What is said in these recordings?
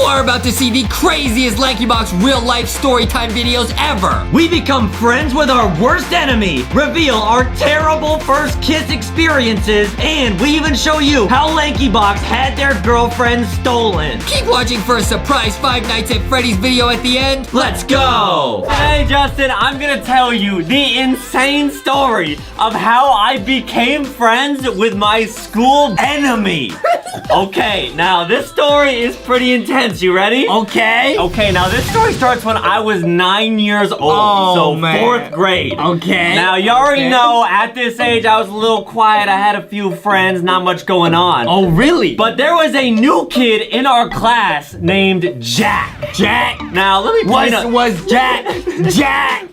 are about to see the craziest LankyBox real-life storytime videos ever. We become friends with our worst enemy, reveal our terrible first kiss experiences, and we even show you how LankyBox had their girlfriend stolen. Keep watching for a surprise Five Nights at Freddy's video at the end. Let's go! Hey Justin, I'm gonna tell you the insane story of how I became friends with my school enemy. Okay, now this story is pretty intense. You ready? Okay. Okay, now this story starts when I was 9 years old. Oh, so man. 4th grade. Okay. Now you already know at this age I was a little quiet. I had a few friends, not much going on. Oh, really? But there was a new kid in our class named Jack. Jack? Now let me Was Jack? Jack!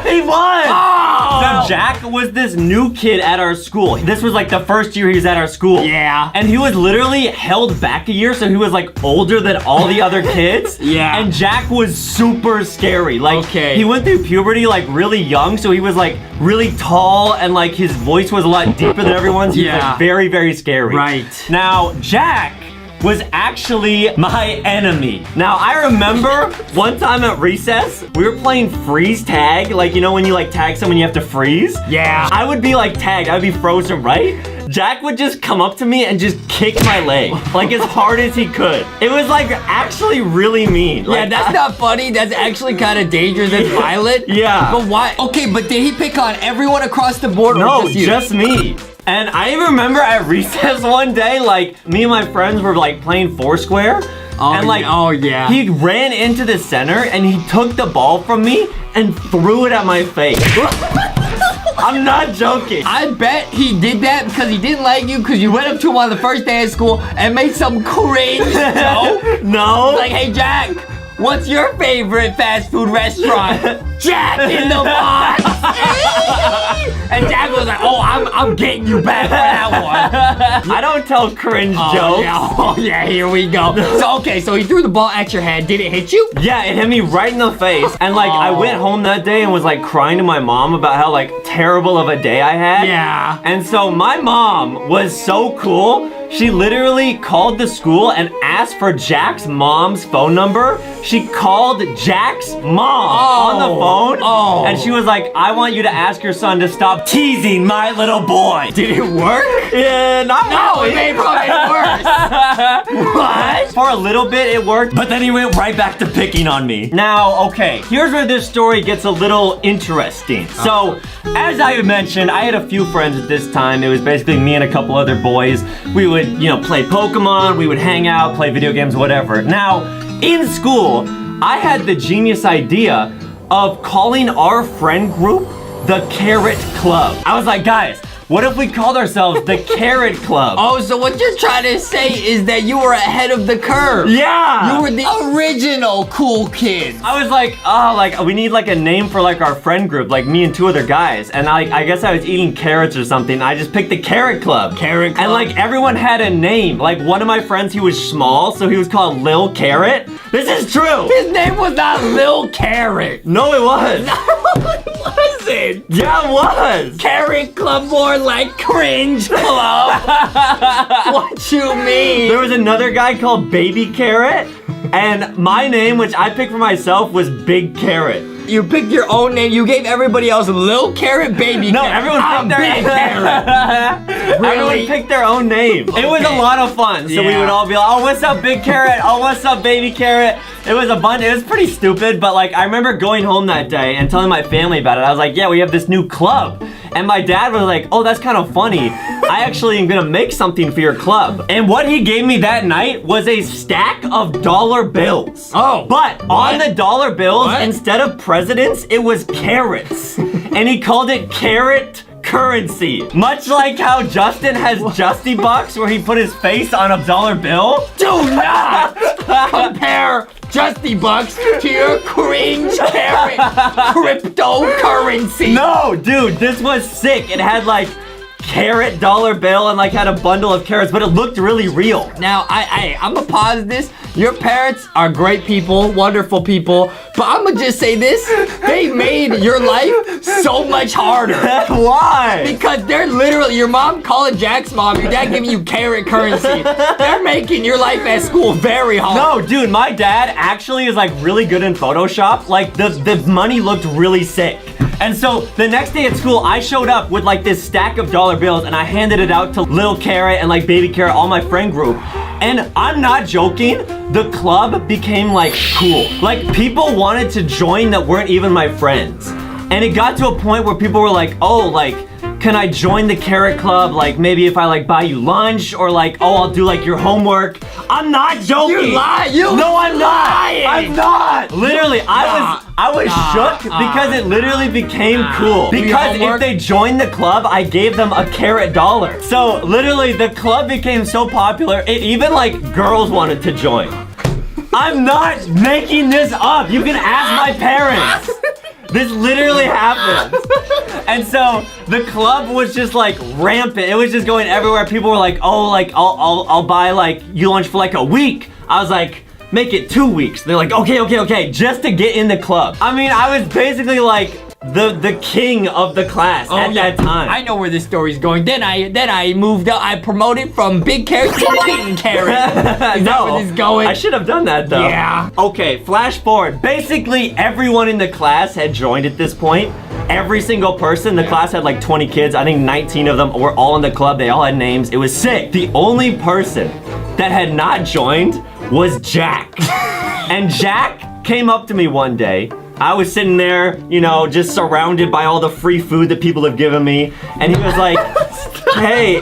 He was! Oh! Now, Jack was this new kid at our school. This was like the first year he was at our school. Yeah. And he was literally held back a year, so he was like older than all the other kids. Yeah. And Jack was super scary. Like, Okay. he went through puberty like really young, so he was like really tall and like his voice was a lot deeper than everyone's. He was Yeah. like very, very scary. Right. Now, Jack was actually my enemy. Now, I remember one time at recess, we were playing freeze tag. Like, you know when you like tag someone, you have to freeze? Yeah. I would be like tagged, I would be frozen, right? Jack would just come up to me and just kick my leg, like as hard as he could. It was like actually really mean. Yeah, Like, that's not funny. That's actually kind of dangerous and violent. Yeah. But why? Okay, but did he pick on everyone across the board or No, just you? just me. And I remember at recess one day, like, me and my friends were like playing Foursquare. Oh, and like, yeah. Oh, yeah. He ran into the center and he took the ball from me and threw it at my face. I'm not joking. I bet he did that because he didn't like you because you went up to him on the first day of school and made some cringe joke. No. Like, hey, Jack, what's your favorite fast food restaurant? Jack in the Box. And Jack was like, oh, I'm getting you back for that one. I don't tell cringe Oh, jokes. yeah. Oh, yeah, here we go. So, okay, so he threw the ball at your head. Did it hit you? Yeah, it hit me right in the face. And like, I went home that day and was like crying to my mom about how like terrible of a day I had. Yeah. And so my mom was so cool. She literally called the school and asked for Jack's mom's phone number. She called Jack's mom on the phone. Oh. And she was like, I want you to ask your son to stop teasing my little boy. Did it work? Yeah, not No, really. it made probably worse. What? For a little bit it worked, but then he went right back to picking on me. Now, okay, here's where this story gets a little interesting. So, as I mentioned, I had a few friends at this time. It was basically me and a couple other boys. We would, play Pokemon, we would hang out, play video games, whatever. Now, in school, I had the genius idea of calling our friend group the Carrot Club. I was like, guys, what if we called ourselves the Carrot Club? Oh, so what you're trying to say is that you were ahead of the curve. Yeah! You were the original cool kid. I was like, oh, like, we need like a name for like our friend group, like me and two other guys. And I guess I was eating carrots or something. I just picked the Carrot Club. Carrot Club. And like everyone had a name. Like one of my friends, he was small, so he was called Lil Carrot. This is true. His name was not Lil Carrot. No, it was. It wasn't. Yeah, it was. Carrot Club, more like Cringe Club. What you mean? There was another guy called Baby Carrot. And my name, which I picked for myself, was Big Carrot. You picked your own name. You gave everybody else Lil Carrot, Baby No, Carrot. everyone I'm picked their Big Carrot. Everyone Really? picked their own name. It was a Okay. lot of fun. So we Yeah. would all be like, oh, what's up, Big Carrot? Oh, what's up, Baby Carrot? It was a bunch. It was pretty stupid, but like I remember going home that day and telling my family about it. I was like, yeah, we have this new club. And my dad was like, oh, that's kind of funny. I actually am gonna make something for your club. And what he gave me that night was a stack of dollar bills. Oh. But on the dollar bills, What? instead of presidents, it was carrots. And he called it carrot currency. Much like how Justin has Justy Bucks where he put his face on a dollar bill. Do not compare Justy Bucks to your cringe carrot cryptocurrency. No, dude, this was sick. It had like carrot dollar bill and like had a bundle of carrots, but it looked really real. Now, I'm gonna pause this. Your parents are great people, wonderful people, but I'm gonna just say this. They made your life so much harder. Why? Because they're literally, your mom calling Jack's mom, your dad giving you carrot currency. They're making your life at school very hard. No, dude, my dad actually is like really good in Photoshop. Like the money looked really sick. And so the next day at school, I showed up with like this stack of dollar bills and I handed it out to Little Carrot and like Baby Carrot, all my friend group. And I'm not joking, the club became like cool. Like people wanted to join that weren't even my friends. And it got to a point where people were like, oh, like, can I join the Carrot Club? Like maybe if I like buy you lunch or like, oh, I'll do like your homework. I'm not joking. You lie. No, I'm lying. not. I'm not. Literally, I was shook because it literally became cool. Because if they joined the club, I gave them a carrot dollar. So literally, the club became so popular, it even like girls wanted to join. I'm not making this up. You can ask my parents. This literally happened. And so the club was just like rampant. It was just going everywhere. People were like, oh, like I'll buy like you lunch for like a week. I was like, make it 2 weeks. They're like, okay, just to get in the club. I mean, I was basically like the king of the class at that time. I know where this story's going. Then I moved up. I promoted from big carrot to kitten carrot. Is that where this is going? I should have done that though. Yeah. Okay, flash forward. Basically, everyone in the class had joined at this point. Every single person. The class had like 20 kids. I think 19 of them were all in the club. They all had names. It was sick. The only person that had not joined was Jack. And Jack came up to me one day. I was sitting there, you know, just surrounded by all the free food that people have given me. And he was like, hey,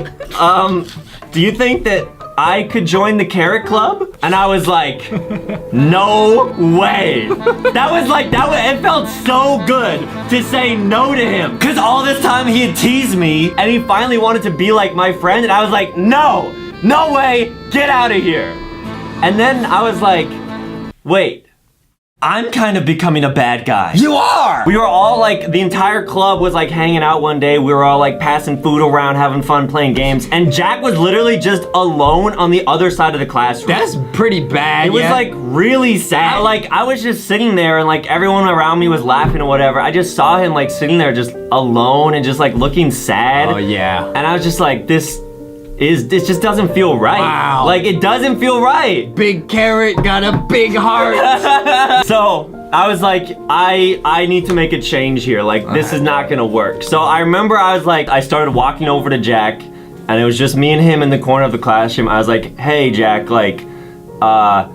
do you think that I could join the Carrot Club? And I was like, no way. It felt so good to say no to him. Cause all this time he had teased me and he finally wanted to be like my friend. And I was like, no way, get out of here. And then I was like, wait. I'm kind of becoming a bad guy. You are! We were all like, the entire club was like hanging out one day. We were all like passing food around, having fun, playing games. And Jack was literally just alone on the other side of the classroom. That's pretty bad. It was like really sad. Like I was just sitting there and like everyone around me was laughing or whatever. I just saw him like sitting there just alone and just like looking sad. Oh yeah. And I was just like, this just doesn't feel right. Wow. Like it doesn't feel right. Big carrot got a big heart. So I was like, I need to make a change here. Like this is not gonna work. So I remember I was like, I started walking over to Jack and it was just me and him in the corner of the classroom. I was like, hey Jack, like, I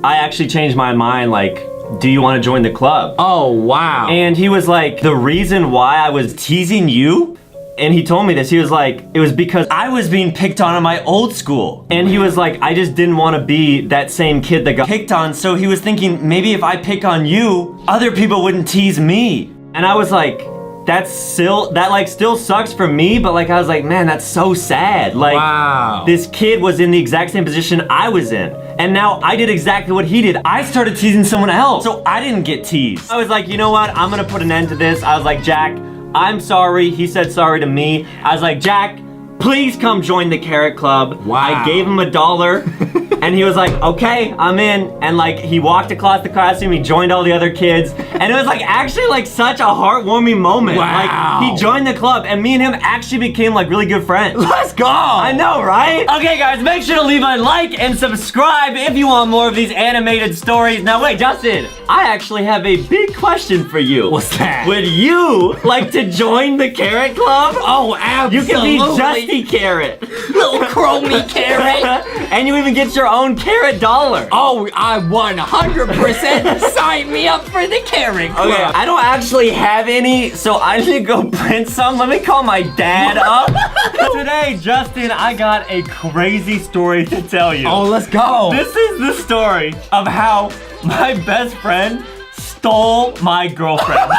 actually changed my mind. Like, do you want to join the club? Oh, wow. And he was like, the reason why I was teasing you, and he told me this, he was like, it was because I was being picked on in my old school. And he was like, I just didn't want to be that same kid that got picked on. So he was thinking, maybe if I pick on you, other people wouldn't tease me. And I was like, that still sucks for me, but like I was like, man, that's so sad. Like, wow. This kid was in the exact same position I was in. And now I did exactly what he did. I started teasing someone else, so I didn't get teased. I was like, you know what? I'm gonna put an end to this. I was like, Jack, I'm sorry. He said sorry to me. I was like, Jack, please come join the Carrot Club. Wow. I gave him $1 and he was like, okay, I'm in. And like, he walked across the classroom, he joined all the other kids. And it was like actually like such a heartwarming moment. Wow. Like he joined the club and me and him actually became like really good friends. Let's go. I know, right? Okay guys, make sure to leave a like and subscribe if you want more of these animated stories. Now wait, Justin, I actually have a big question for you. What's that? Would you like to join the Carrot Club? Oh, absolutely. You can be Justy Carrot. Little chromy carrot. And you even get your own carrot dollar. Oh, I 100% sign me up for the Carrot Club. Okay, I don't actually have any, so I need to go print some. Let me call my dad up. Today, Justin, I got a crazy story to tell you. Oh, let's go. This is the story of how my best friend stole my girlfriend.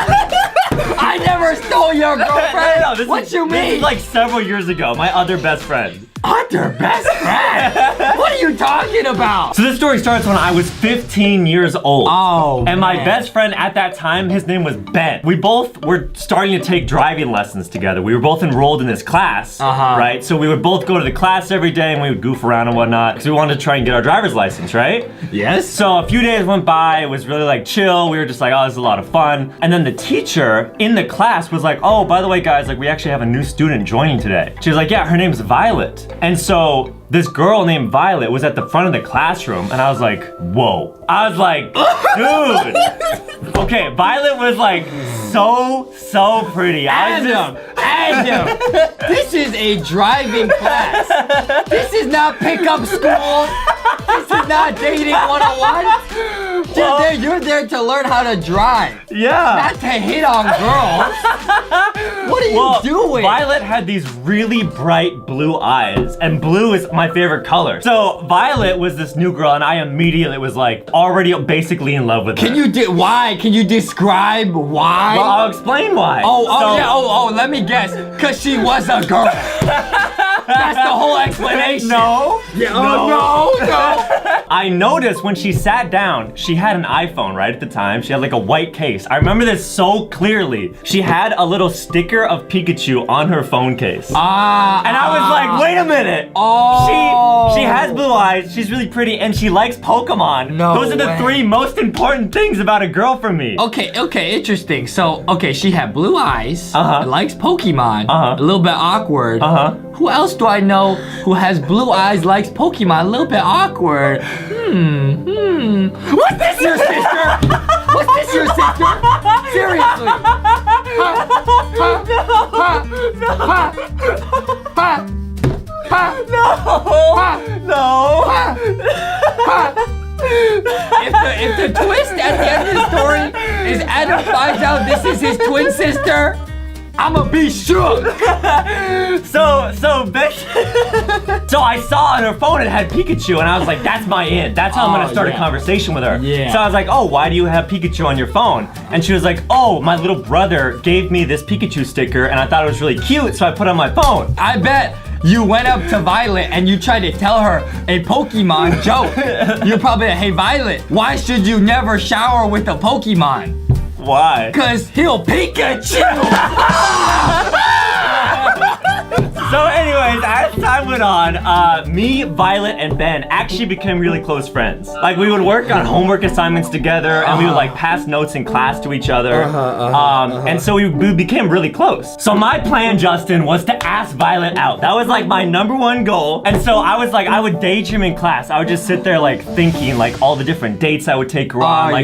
I never stole your girlfriend. No, What you mean? This is like several years ago, my other best friend. Hunter, best friend? What are you talking about? So this story starts when I was 15 years old. Oh, and my man. best friend at that time, his name was Ben. We both were starting to take driving lessons together. We were both enrolled in this class, right? So we would both go to the class every day and we would goof around and whatnot because we wanted to try and get our driver's license, right? Yes. So a few days went by, it was really like chill. We were just like, oh, this is a lot of fun. And then the teacher in the class was like, oh, by the way, guys, like we actually have a new student joining today. She was like, yeah, her name's Violet. And so this girl named Violet was at the front of the classroom and I was like, whoa. I was like, dude. Okay, Violet was like so pretty. Adam, this is a driving class. This is not pickup school. This is not dating 101. You're there to learn how to drive. Yeah. Not to hit on girls. What are you doing? Violet had these really bright blue eyes, and blue is my favorite color. So Violet was this new girl, and I immediately was like already basically in love with her. Why? Can you describe why? Well, I'll explain why. Let me guess. Cause she was a girl. That's the whole explanation. No. Yeah, no. No. I noticed when she sat down, she had an iPhone right at the time. She had like a white case. I remember this so clearly. She had a little sticker of Pikachu on her phone case. And I was like, wait a minute. She has blue eyes. She's really pretty, and she likes Pokemon. No Those are the way. 3 most important things about a girl for me. Okay, interesting. So, she had blue eyes, likes Pokemon, a little bit awkward. Who else do I know who has blue eyes, likes Pokemon, a little bit awkward? What's this, your sister? What's this, your sister? Seriously. No. If the twist at the end of the story is Adam finds out this is his twin sister, I'ma be shook. So I saw on her phone it had Pikachu, and I was like, that's my in. That's how I'm gonna start a conversation with her. Yeah. So I was like, oh, why do you have Pikachu on your phone? And she was like, oh, my little brother gave me this Pikachu sticker, and I thought it was really cute, so I put it on my phone. I bet you went up to Violet and you tried to tell her a Pokemon joke. You're probably like, hey Violet, why should you never shower with a Pokemon? Why? Cause he'll Pikachu! So anyways, as time went on, me, Violet, and Ben actually became really close friends. Like, we would work on homework assignments together, and we would like pass notes in class to each other. And so we became really close. So my plan, Justin, was to ask Violet out. That was like my #1 goal. And so I was like, I would daydream in class. I would just sit there like thinking like all the different dates I would take her on.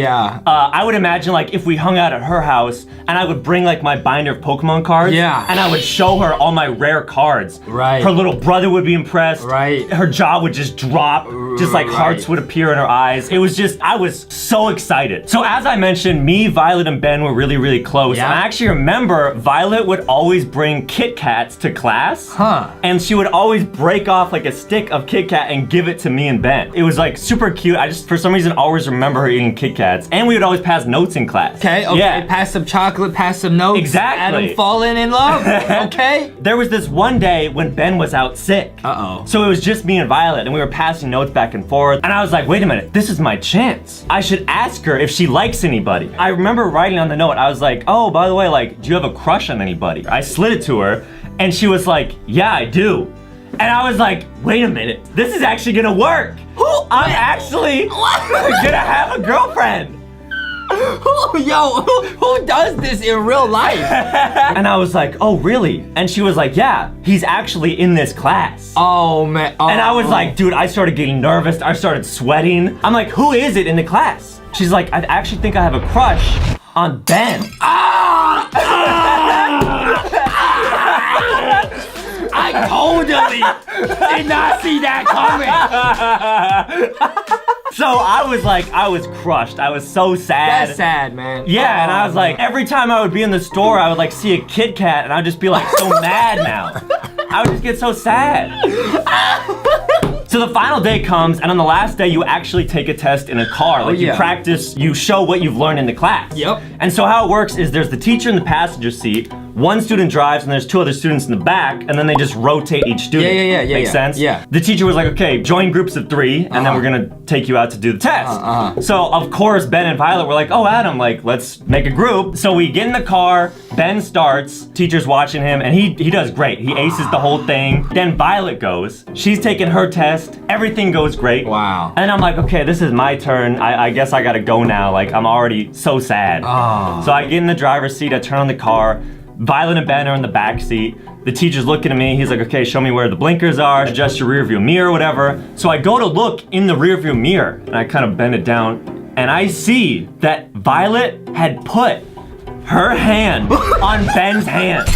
I would imagine like if we hung out at her house, and I would bring like my binder of Pokemon cards. Yeah. And I would show her all my rare cards. Right. Her little brother would be impressed. Right. Her jaw would just drop. Just like hearts would appear in her eyes. It was just, I was so excited. So as I mentioned, me, Violet, and Ben were really, really close. Yeah. And I actually remember Violet would always bring Kit Kats to class. And she would always break off like a stick of Kit Kat and give it to me and Ben. It was like super cute. I just, for some reason, always remember her eating Kit Kats. And we would always pass notes in class. Okay. Yeah. Pass some chocolate, pass some notes. Exactly. Adam falling in love. Okay. There was this one day when Ben was out sick. So it was just me and Violet, and we were passing notes back and forth. And I was like, wait a minute, this is my chance. I should ask her if she likes anybody. I remember writing on the note, I was like, oh, by the way, like, do you have a crush on anybody? I slid it to her, and she was like, yeah, I do. And I was like, wait a minute, this is actually gonna work. I'm actually gonna have a girlfriend. Who does this in real life? And I was like, oh, really? And she was like, yeah, he's actually in this class. Oh, man. And I was like, dude, I started getting nervous. I started sweating. I'm like, who is it in the class? She's like, I actually think I have a crush on Ben. I totally did not see that coming. So I was crushed. I was so sad. That's sad, man. Yeah, and I was like, every time I would be in the store, I would like see a Kit Kat, and I'd just be like so mad now. I would just get so sad. So the final day comes, and on the last day, you actually take a test in a car. Like you practice, you show what you've learned in the class. Yep. And so how it works is there's the teacher in the passenger seat. one student drives and there's two other students in the back, and then they just rotate each student. Yeah. Makes sense? Yeah. The teacher was like, okay, join groups of 3, and then we're gonna take you out to do the test. So of course, Ben and Violet were like, oh, Adam, like, let's make a group. So we get in the car, Ben starts, teacher's watching him, and he does great. He aces the whole thing. Then Violet goes. She's taking her test. Everything goes great. Wow. And I'm like, okay, this is my turn. I guess I gotta go now. Like, I'm already so sad. So I get in the driver's seat, I turn on the car. Violet and Ben are in the back seat. The teacher's looking at me. He's like, okay, show me where the blinkers are, adjust your rear view mirror, whatever. So I go to look in the rear view mirror, and I kind of bend it down, and I see that Violet had put her hand on Ben's hand.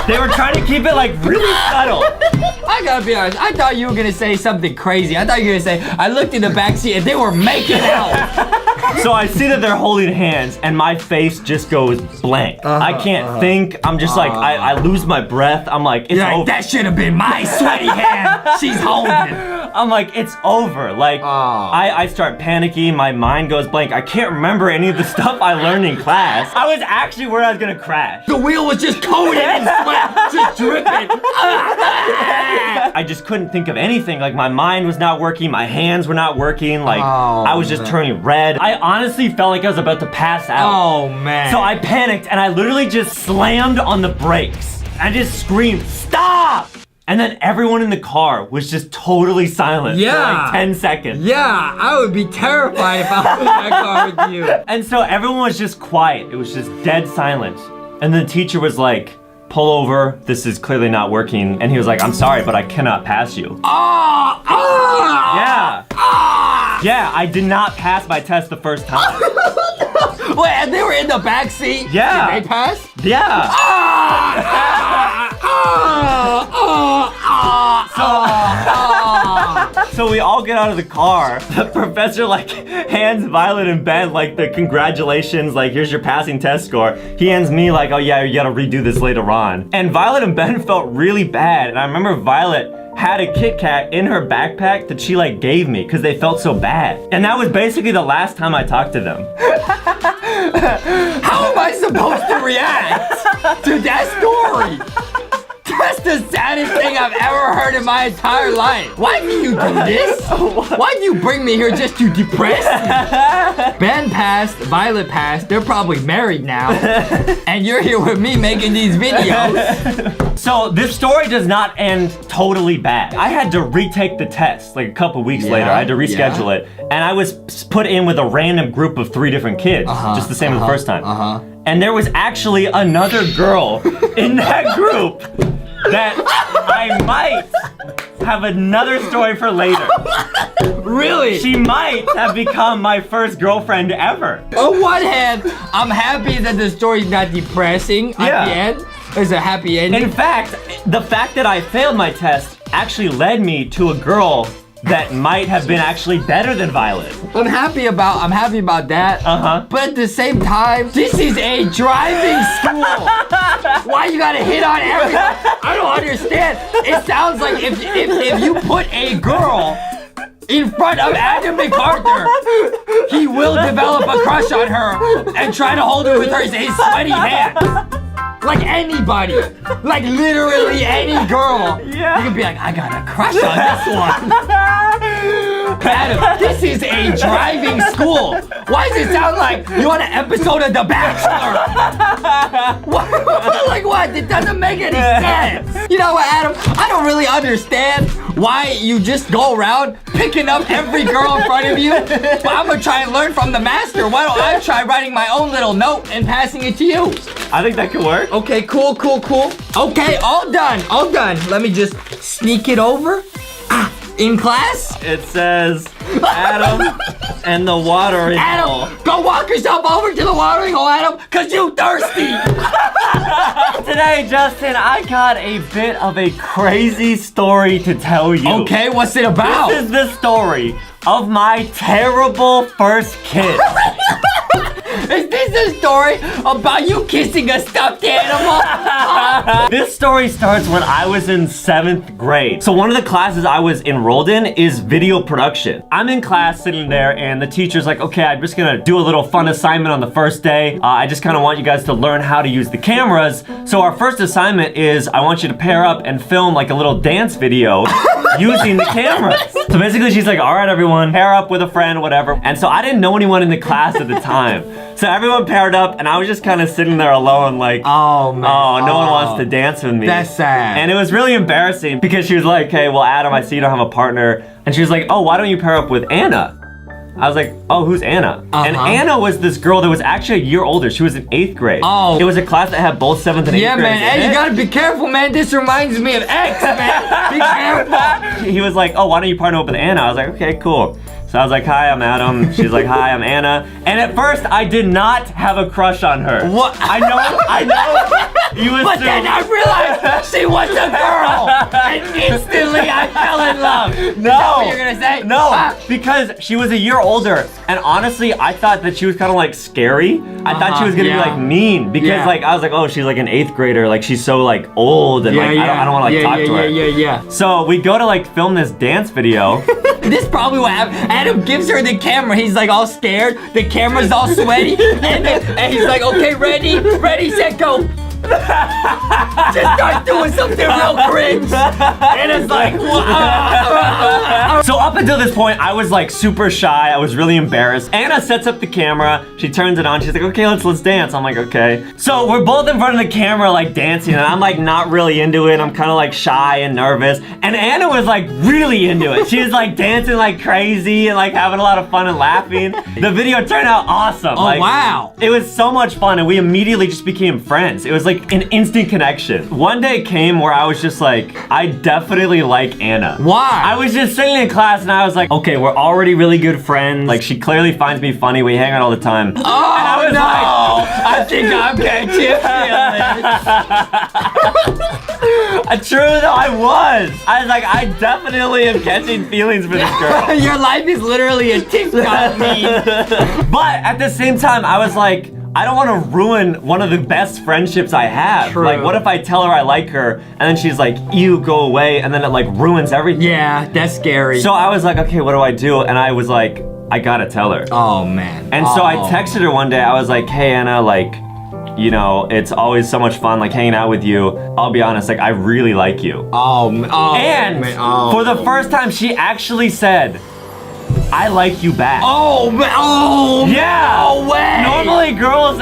They were trying to keep it like really subtle. I gotta be honest, I thought you were gonna say something crazy. I thought you were gonna say, I looked in the backseat and they were making out. So I see that they're holding hands and my face just goes blank. I can't think. I'm just like, I lose my breath. I'm like, it's over. That should have been my sweaty hand she's holding. I'm like, it's over. Like, I start panicking. My mind goes blank. I can't remember any of the stuff I learned in class. I was actually where I was gonna crash. The wheel was just coated in sweat, just dripping. I just couldn't think of anything. Like, my mind was not working. My hands were not working. Like, I was just turning red. I honestly felt like I was about to pass out. Oh, man. So I panicked and I literally just slammed on the brakes. I just screamed, stop! And then everyone in the car was just totally silent for like 10 seconds. Yeah, I would be terrified if I was in that car with you. And so everyone was just quiet. It was just dead silent. And the teacher was like, pull over, this is clearly not working. And he was like, I'm sorry, but I cannot pass you. Yeah. Yeah, I did not pass my test the first time. Wait, and they were in the back seat? Yeah. Did they pass? Yeah. So we all get out of the car. The professor like hands Violet and Ben like the congratulations, like here's your passing test score. He hands me like, oh yeah, you gotta redo this later on. And Violet and Ben felt really bad. And I remember Violet had a Kit Kat in her backpack that she like gave me because they felt so bad. And that was basically the last time I talked to them. How am I supposed to react to that story? That's the saddest thing I've ever heard in my entire life. Why do you do this? Why do you bring me here just to depress me? Ben passed, Violet passed, they're probably married now. And you're here with me making these videos. So this story does not end totally bad. I had to retake the test like a couple weeks later. I had to reschedule it. And I was put in with a random group of 3 different kids, just the same as the first time. And there was actually another girl in that group that I might have another story for later. Really? She might have become my first girlfriend ever. On one hand, I'm happy that the story's not depressing at the end. There's a happy ending. In fact, the fact that I failed my test actually led me to a girl that might have been actually better than Violet. I'm happy about that. But at the same time, this is a driving school. Why you gotta hit on everyone? I don't understand. It sounds like if you put a girl in front of Adam MacArthur, he will develop a crush on her and try to hold her with his sweaty hand. Like anybody, like literally any girl, you can be like, I got a crush on this one. Adam, this is a driving school. Why does it sound like you on an episode of The Bachelor? What? Like what? It doesn't make any sense. You know what, Adam? I don't really understand why you just go around picking up every girl in front of you. But I'm gonna try and learn from the master. Why don't I try writing my own little note and passing it to you? I think that could work. Okay, cool. Okay, all done. Let me just sneak it over. In class? It says Adam and the watering hole. Adam, go walk yourself over to the watering hole, Adam, cause you thirsty. Today, Justin, I got a bit of a crazy story to tell you. Okay, what's it about? This is the story of my terrible first kiss. Is this a story about you kissing a stuffed animal? This story starts when I was in 7th grade. So one of the classes I was enrolled in is video production. I'm in class sitting there and the teacher's like, okay, I'm just gonna do a little fun assignment on the first day. I just kind of want you guys to learn how to use the cameras. So our first assignment is I want you to pair up and film like a little dance video using the cameras. So basically she's like, all right, everyone, pair up with a friend, whatever. And so I didn't know anyone in the class at the time. So everyone paired up and I was just kind of sitting there alone like, oh man. Oh, no one wants to dance with me. That's sad. And it was really embarrassing because she was like, hey, well, Adam, I see you don't have a partner. And she was like, oh, why don't you pair up with Anna? I was like, oh, who's Anna? And Anna was this girl that was actually a year older. She was in 8th grade. Oh. It was a class that had both 7th and 8th grade. Yeah, man. Hey, you gotta be careful, man. This reminds me of X, man. Be careful. He was like, oh, why don't you partner up with Anna? I was like, okay, cool. So I was like, hi, I'm Adam. She's like, hi, I'm Anna. And at first, I did not have a crush on her. What? I know. You assume. But then I realized she was a girl. And instantly, I fell in love. No. Is that what you're gonna say? No, because she was a year older. And honestly, I thought that she was kind of like scary. I thought she was gonna be like mean. Because like, I was like, oh, she's like an 8th grader. Like, she's so like old. And like, I don't wanna like talk to her. Yeah. So we go to like film this dance video. This is probably what happened. Adam gives her the camera. He's like all scared. The camera's all sweaty. And he's like, okay, ready, set, go. Just start doing something real cringe. And it's like, So up until this point, I was like super shy. I was really embarrassed. Anna sets up the camera. She turns it on. She's like, okay, let's dance. I'm like, okay. So we're both in front of the camera like dancing and I'm like not really into it. I'm kind of like shy and nervous. And Anna was like really into it. She was like dancing like crazy and like having a lot of fun and laughing. The video turned out awesome. Oh, like, wow. It was so much fun and we immediately just became friends. It was like an instant connection. One day came where I was just like, I definitely like Anna. Why? I was just sitting in class and I was like, okay, we're already really good friends. Like, she clearly finds me funny. We hang out all the time. Oh, and I was I think I'm catching feelings. True though, I was like, I definitely am catching feelings for this girl. Your life is literally a TikTok meme. But at the same time, I was like, I don't want to ruin one of the best friendships I have. True. Like, what if I tell her I like her, and then she's like, you go away, and then it like ruins everything. Yeah, that's scary. So I was like, okay, what do I do? And I was like, I gotta tell her. Oh, man. And so I texted her one day, I was like, hey, Anna, like, you know, it's always so much fun, like, hanging out with you. I'll be honest, like, I really like you. And for the first time, she actually said, I like you back. Oh, man. Oh, yeah. No way. Normally, girls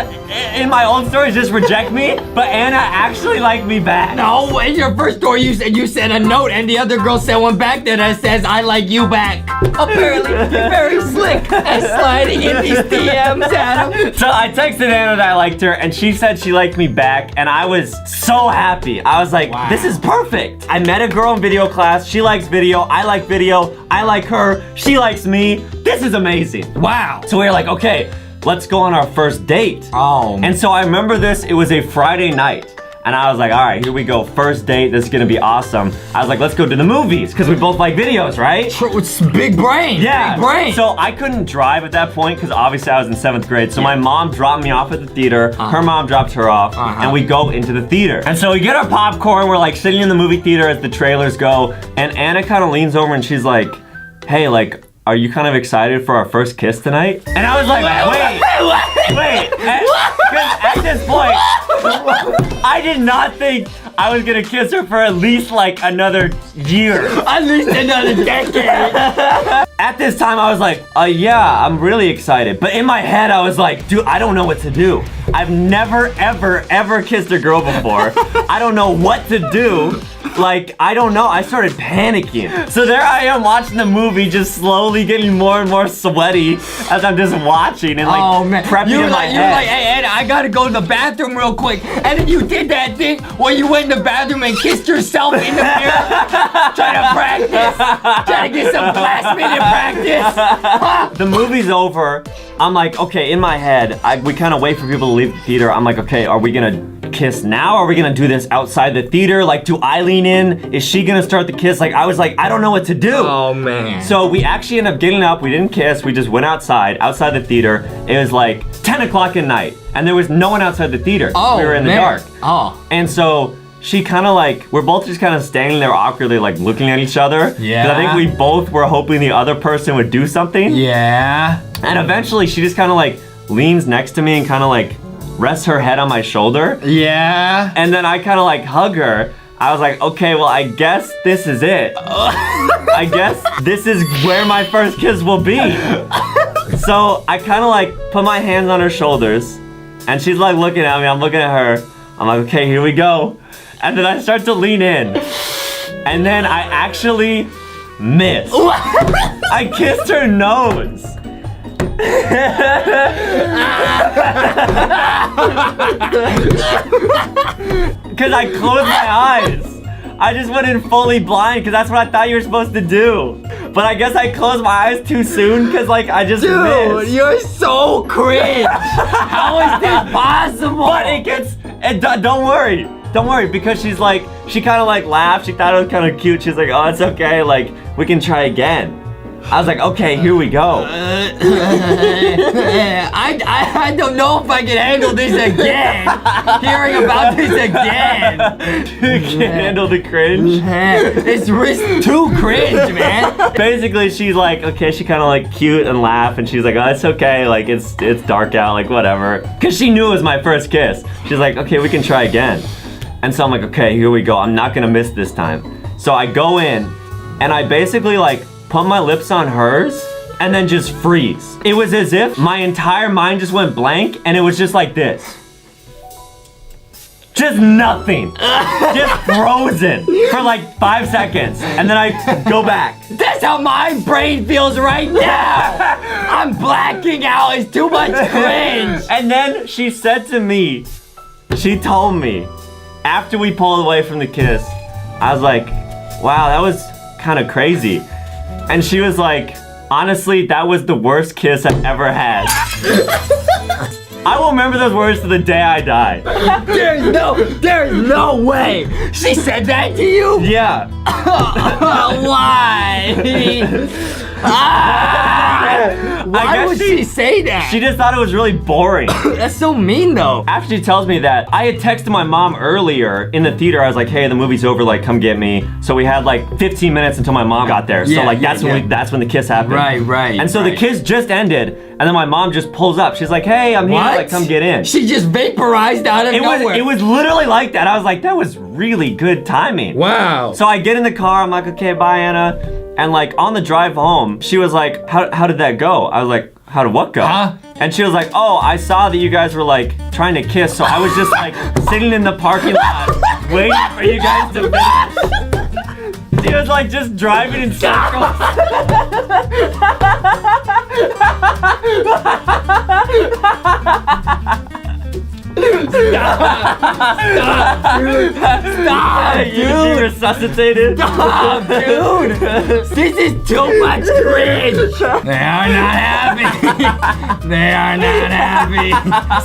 in my old stories just reject me, but Anna actually liked me back. No, in your first story, you sent a note, and the other girl sent one back that says, I like you back. Apparently, you're very slick at sliding in these DMs, Adam. So I texted Anna that I liked her, and she said she liked me back, and I was so happy. I was like, wow, this is perfect. I met a girl in video class. She likes video. I like video. I like her. She likes me. This is amazing. Wow. So we were like, okay, let's go on our first date. Oh. And so I remember this, it was a Friday night. And I was like, all right, here we go. First date, this is gonna be awesome. I was like, let's go to the movies, because we both like videos, right? It's big brain. Yeah. Big brain. So I couldn't drive at that point, because obviously I was in 7th grade. So my mom dropped me off at the theater. Her mom dropped her off, and we go into the theater. And so we get our popcorn, we're like sitting in the movie theater as the trailers go, and Anna kind of leans over and she's like, hey, like, are you kind of excited for our first kiss tonight? And I was like, wait. Because at this point, I did not think I was gonna kiss her for at least like another year. At least another decade. At this time, I was like, yeah, I'm really excited. But in my head, I was like, dude, I don't know what to do. I've never, ever kissed a girl before. I don't know what to do. Like, I don't know. I started panicking. So there I am watching the movie, just slowly getting more and more sweaty as I'm just watching and like prepping in my head. You're like, hey, Ed, I gotta go to the bathroom real quick. And then you did that thing where you went in the bathroom and kissed yourself in the mirror. Trying to practice. Trying to get some last minute practice. The movie's over. I'm like, okay, in my head, we kind of wait for people to leave the theater. I'm like, okay, are we gonna kiss now? Are we gonna do this outside the theater? Like, do I lean in? Is she gonna start the kiss? Like, I was like, I don't know what to do. Oh, man. So we actually ended up getting up. We didn't kiss. We just went outside the theater. It was like 10 o'clock at night, and there was no one outside the theater. Oh, we were in the man. dark. Oh. And so she kind of like, we're both just kind of standing there awkwardly, like looking at each other. Yeah. 'Cause I think we both were hoping the other person would do something. Yeah. And eventually she just kind of like leans next to me and kind of like rests her head on my shoulder. Yeah. And then I kind of like hug her. I was like, okay, well, I guess this is it. I guess this is where my first kiss will be. So I kind of like put my hands on her shoulders, and she's like looking at me. I'm looking at her. I'm like, okay, here we go. And then I start to lean in, and then I actually missed. I kissed her nose. Because I closed my eyes. I just went in fully blind because that's what I thought you were supposed to do. But I guess I closed my eyes too soon because like I just Dude, missed. you're so cringe. How is this possible? But it gets, don't worry. Don't worry, because she's like, she kind of like laughed. She thought it was kind of cute. She's like, oh, it's okay. Like, we can try again. I was like, okay, here we go. I don't know if I can handle this again. Hearing about this again. You can't handle the cringe. It's too cringe, man. Basically, she's like, okay, she kind of like cute and laugh, and she's like, oh, it's okay, like it's dark out, like whatever. Cause she knew it was my first kiss. She's like, okay, we can try again. And so I'm like, okay, here we go. I'm not gonna miss this time. So I go in, and I basically like put my lips on hers, and then just freeze. It was as if my entire mind just went blank, and it was just like this. Just nothing. Just frozen for like 5 seconds. And then I go back. That's how my brain feels right now. I'm blacking out. It's too much cringe. And then she said to me, she told me, after we pulled away from the kiss, I was like, wow, that was kind of crazy. And she was like, honestly, that was the worst kiss I've ever had. I will remember those words to the day I die. There's no way. She said that to you? Yeah. Why? Why would she say that? She just thought it was really boring. That's so mean, though. After she tells me that, I had texted my mom earlier in the theater. I was like, hey, the movie's over, like, come get me. So we had like 15 minutes until my mom got there. So like that's when the kiss happened. Right. And so the kiss just ended, and then my mom just pulls up. She's like, hey, I'm here, like, come get in. She just vaporized out of nowhere. It was literally like that. I was like, that was really good timing. Wow. So I get in the car, I'm like, okay, bye, Anna. And like on the drive home, she was like, how did that go? I was like, how did what go? Huh? And she was like, oh, I saw that you guys were like trying to kiss, so I was just like sitting in the parking lot waiting for you guys to finish. She was like just driving in circles. Stop, You resuscitated? Stop, dude! This is too much cringe! They are not happy! They are not happy!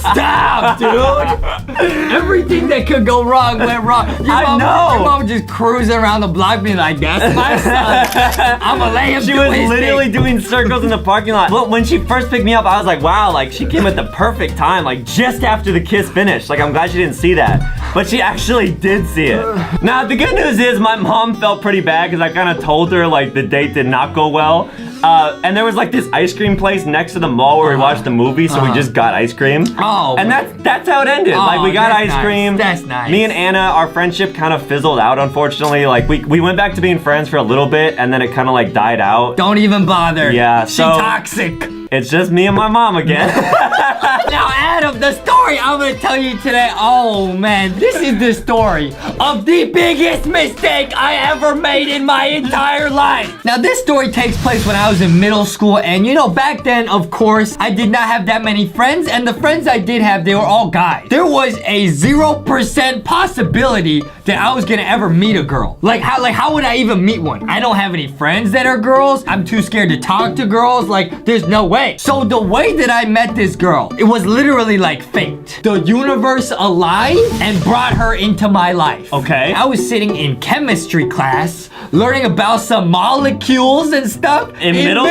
Stop, dude! Everything that could go wrong went wrong. I know! Your mom just cruising around the block being like, that's my son! I'ma lay him She do was his literally thing. doing circles in the parking lot. But when she first picked me up, I was like, wow, like she came at the perfect time, like just after the kiss finished. Like I'm glad she didn't see that. But she actually did see it. Now, the good news is my mom felt pretty bad because I kind of told her like the date did not go well. And there was like this ice cream place next to the mall where we watched the movie, so we just got ice cream. Oh. And that's how it ended. Like we got that's ice nice. cream. That's nice. Me and Anna, our friendship kind of fizzled out, unfortunately. Like we went back to being friends for a little bit, and then it kind of like died out. Don't even bother. Yeah, She so- toxic. It's just me and my mom again. Now, Adam, the story I'm gonna tell you today, oh man, this is the story of the biggest mistake I ever made in my entire life. Now, this story takes place when I was in middle school, and you know, back then, of course, I did not have that many friends, and the friends I did have, they were all guys. There was a 0% possibility that I was gonna ever meet a girl. Like how would I even meet one? I don't have any friends that are girls. I'm too scared to talk to girls. Like, there's no way. So the way that I met this girl, it was literally literally like fate. The universe aligned and brought her into my life. Okay. I was sitting in chemistry class, learning about some molecules and stuff. In middle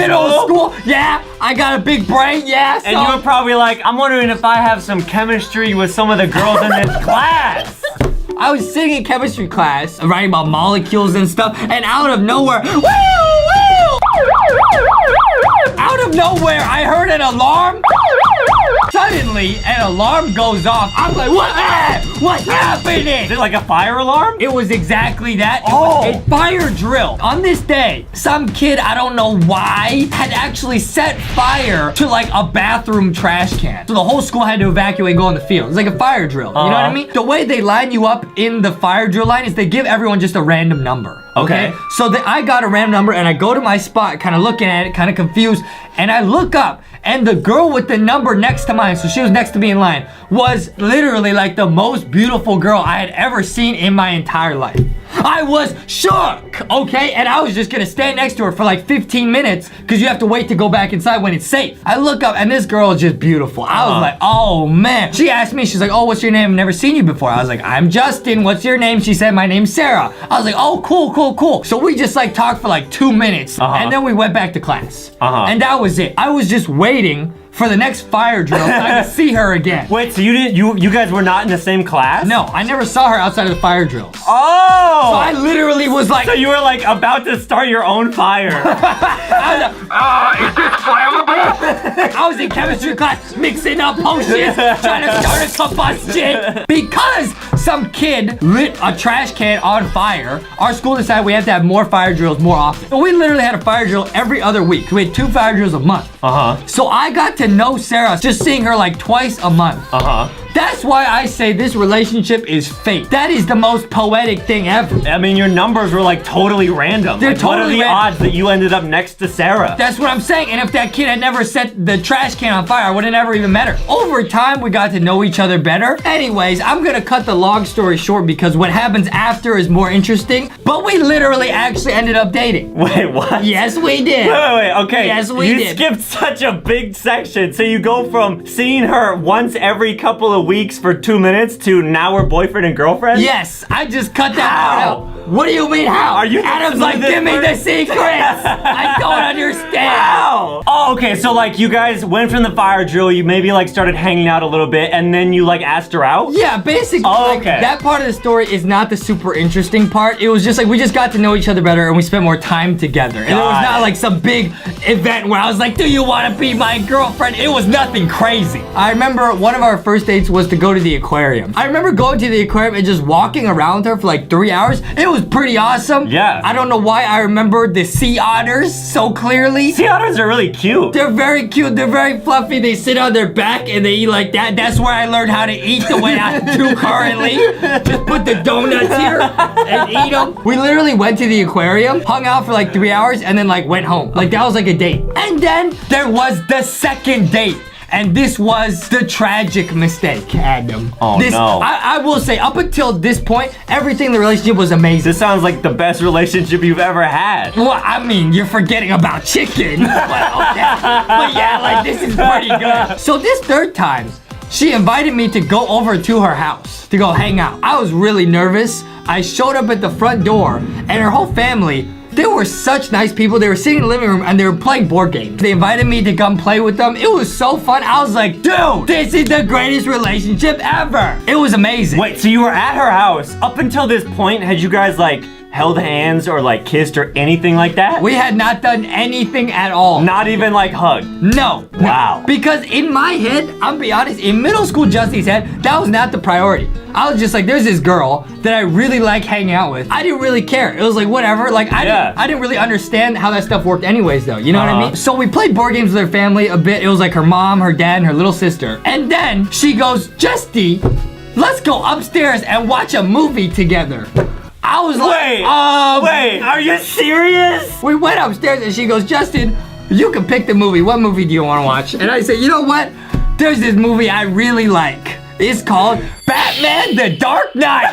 school? Yeah, I got a big brain, yeah. So. And you were probably like, I'm wondering if I have some chemistry with some of the girls in this class. I was sitting in chemistry class, writing about molecules and stuff, and out of nowhere, out of nowhere, I heard an alarm. Suddenly, an alarm goes off. I'm like, what's happening? Is it like a fire alarm? It was exactly that. It was a fire drill. On this day, some kid, I don't know why, had actually set fire to like a bathroom trash can. So the whole school had to evacuate and go in the field. It's like a fire drill. You know what I mean? The way they line you up in the fire drill line is they give everyone just a random number. Okay. So I got a random number and I go to my spot, kind of looking at it, kind of confused, and I look up and the girl with the number next to mine, so she was next to me in line, was literally like the most beautiful girl I had ever seen in my entire life. I was shook, okay? And I was just gonna stand next to her for like 15 minutes because you have to wait to go back inside when it's safe. I look up and this girl is just beautiful. I was like, oh man. She asked me, she's like, oh, what's your name? I've never seen you before. I was like, I'm Justin. What's your name? She said, my name's Sarah. I was like, oh, cool. So we just like talked for like 2 minutes and then we went back to class. And that was it. I was just waiting for the next fire drill so I could see her again. Wait, so you guys were not in the same class? No, I never saw her outside of the fire drills. Oh! So I literally was like... So you were like about to start your own fire. I was like, is this flammable? I was in chemistry class mixing up potions, trying to start a combustion. Because some kid lit a trash can on fire, our school decided we have to have more fire drills more often. So we literally had a fire drill every other week. We had 2 fire drills a month. So I got to know Sarah just seeing her like twice a month. That's why I say this relationship is fate. That is the most poetic thing ever. I mean, your numbers were like totally random. They're like, totally what are the odds that you ended up next to Sarah? That's what I'm saying. And if that kid had never set the trash can on fire, I would have never even met her. Over time, we got to know each other better. Anyways, I'm gonna cut the long story short because what happens after is more interesting. But we literally actually ended up dating. Wait, what? Yes, we did. Wait, okay. Yes, we did. You skipped such a big section. So you go from seeing her once every couple of weeks for 2 minutes to now we're boyfriend and girlfriend? Yes, I just cut that part out. What do you mean how? Are you Adam's like, give me the secrets. I don't understand. How? Oh, okay, so like you guys went from the fire drill, you maybe like started hanging out a little bit, and then you like asked her out? Yeah, basically. Oh, like, okay. that part of the story is not the super interesting part. It was just like we just got to know each other better and we spent more time together. And it was not like some big event where I was like, do you want to be my girlfriend? It was nothing crazy. I remember one of our first dates was to go to the aquarium. I remember going to the aquarium and just walking around with her for like 3 hours. It was pretty awesome. Yeah. I don't know why I remember the sea otters so clearly. Sea otters are really cute. They're very cute. They're very fluffy. They sit on their back and they eat like that. That's where I learned how to eat the way I do currently. Just put the donuts here and eat them. We literally went to the aquarium, hung out for like 3 hours, and then like went home. Like that was like a date. And then there was the second date. And this was the tragic mistake, Adam. Oh, no. I will say, up until this point, everything in the relationship was amazing. This sounds like the best relationship you've ever had. Well, I mean, you're forgetting about chicken. but yeah, like this is pretty good. So this third time, she invited me to go over to her house to go hang out. I was really nervous. I showed up at the front door and her whole family, they were such nice people. They were sitting in the living room and they were playing board games. They invited me to come play with them. It was so fun. I was like, dude, this is the greatest relationship ever. It was amazing. Wait, so you were at her house. Up until this point, had you guys like held hands or like kissed or anything like that? We had not done anything at all. Not even like hugged? No. Wow. Because in my head, I'll be honest, in middle school Justy's head, that was not the priority. I was just like, there's this girl that I really like hanging out with. I didn't really care. It was like, whatever. Like, I didn't really understand how that stuff worked anyways, though. You know what I mean? So we played board games with her family a bit. It was like her mom, her dad, and her little sister. And then she goes, Justy, let's go upstairs and watch a movie together. I was like, wait, are you serious? We went upstairs and she goes, Justin, you can pick the movie. What movie do you want to watch? And I said, you know what? There's this movie I really like. It's called Batman: The Dark Knight.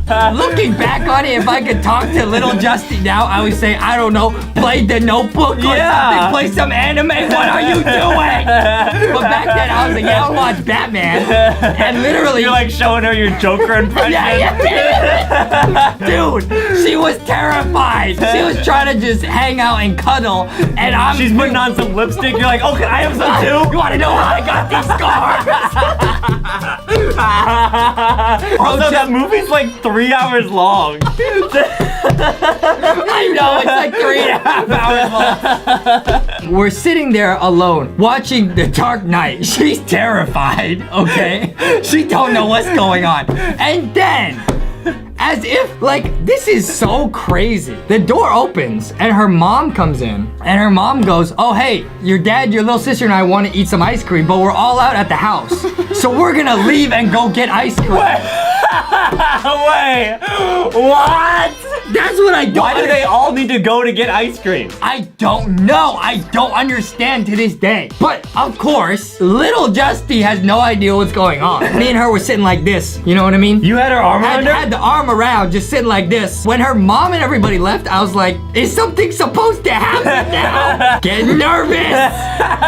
Looking back on it, if I could talk to little Justy now, I would say, I don't know, play The Notebook or something, play some anime. What are you doing? But back then, I was like, yeah, I'll watch Batman. And literally, You're like showing her your Joker impression. yeah. Dude, she was terrified. She was trying to just hang out and cuddle, and She's putting on some lipstick. You're like, oh, can I have some too? You want to know how I got these scars? Also, that movie's like 3 hours long. I know, it's like 3.5 hours long. We're sitting there alone, watching The Dark Knight. She's terrified, okay? She don't know what's going on. And then, as if, like, this is so crazy. The door opens, and her mom comes in, and her mom goes, oh, hey, your dad, your little sister, and I want to eat some ice cream, but we're all out at the house. So we're gonna leave and go get ice cream. Wait, what? That's what I don't Why do they all need to go to get ice cream? I don't know. I don't understand to this day. But, of course, little Justy has no idea what's going on. Me and her were sitting like this. You know what I mean? You had her arm around her? Had the arm around, just sitting like this. When her mom and everybody left, I was like, is something supposed to happen now? Getting nervous.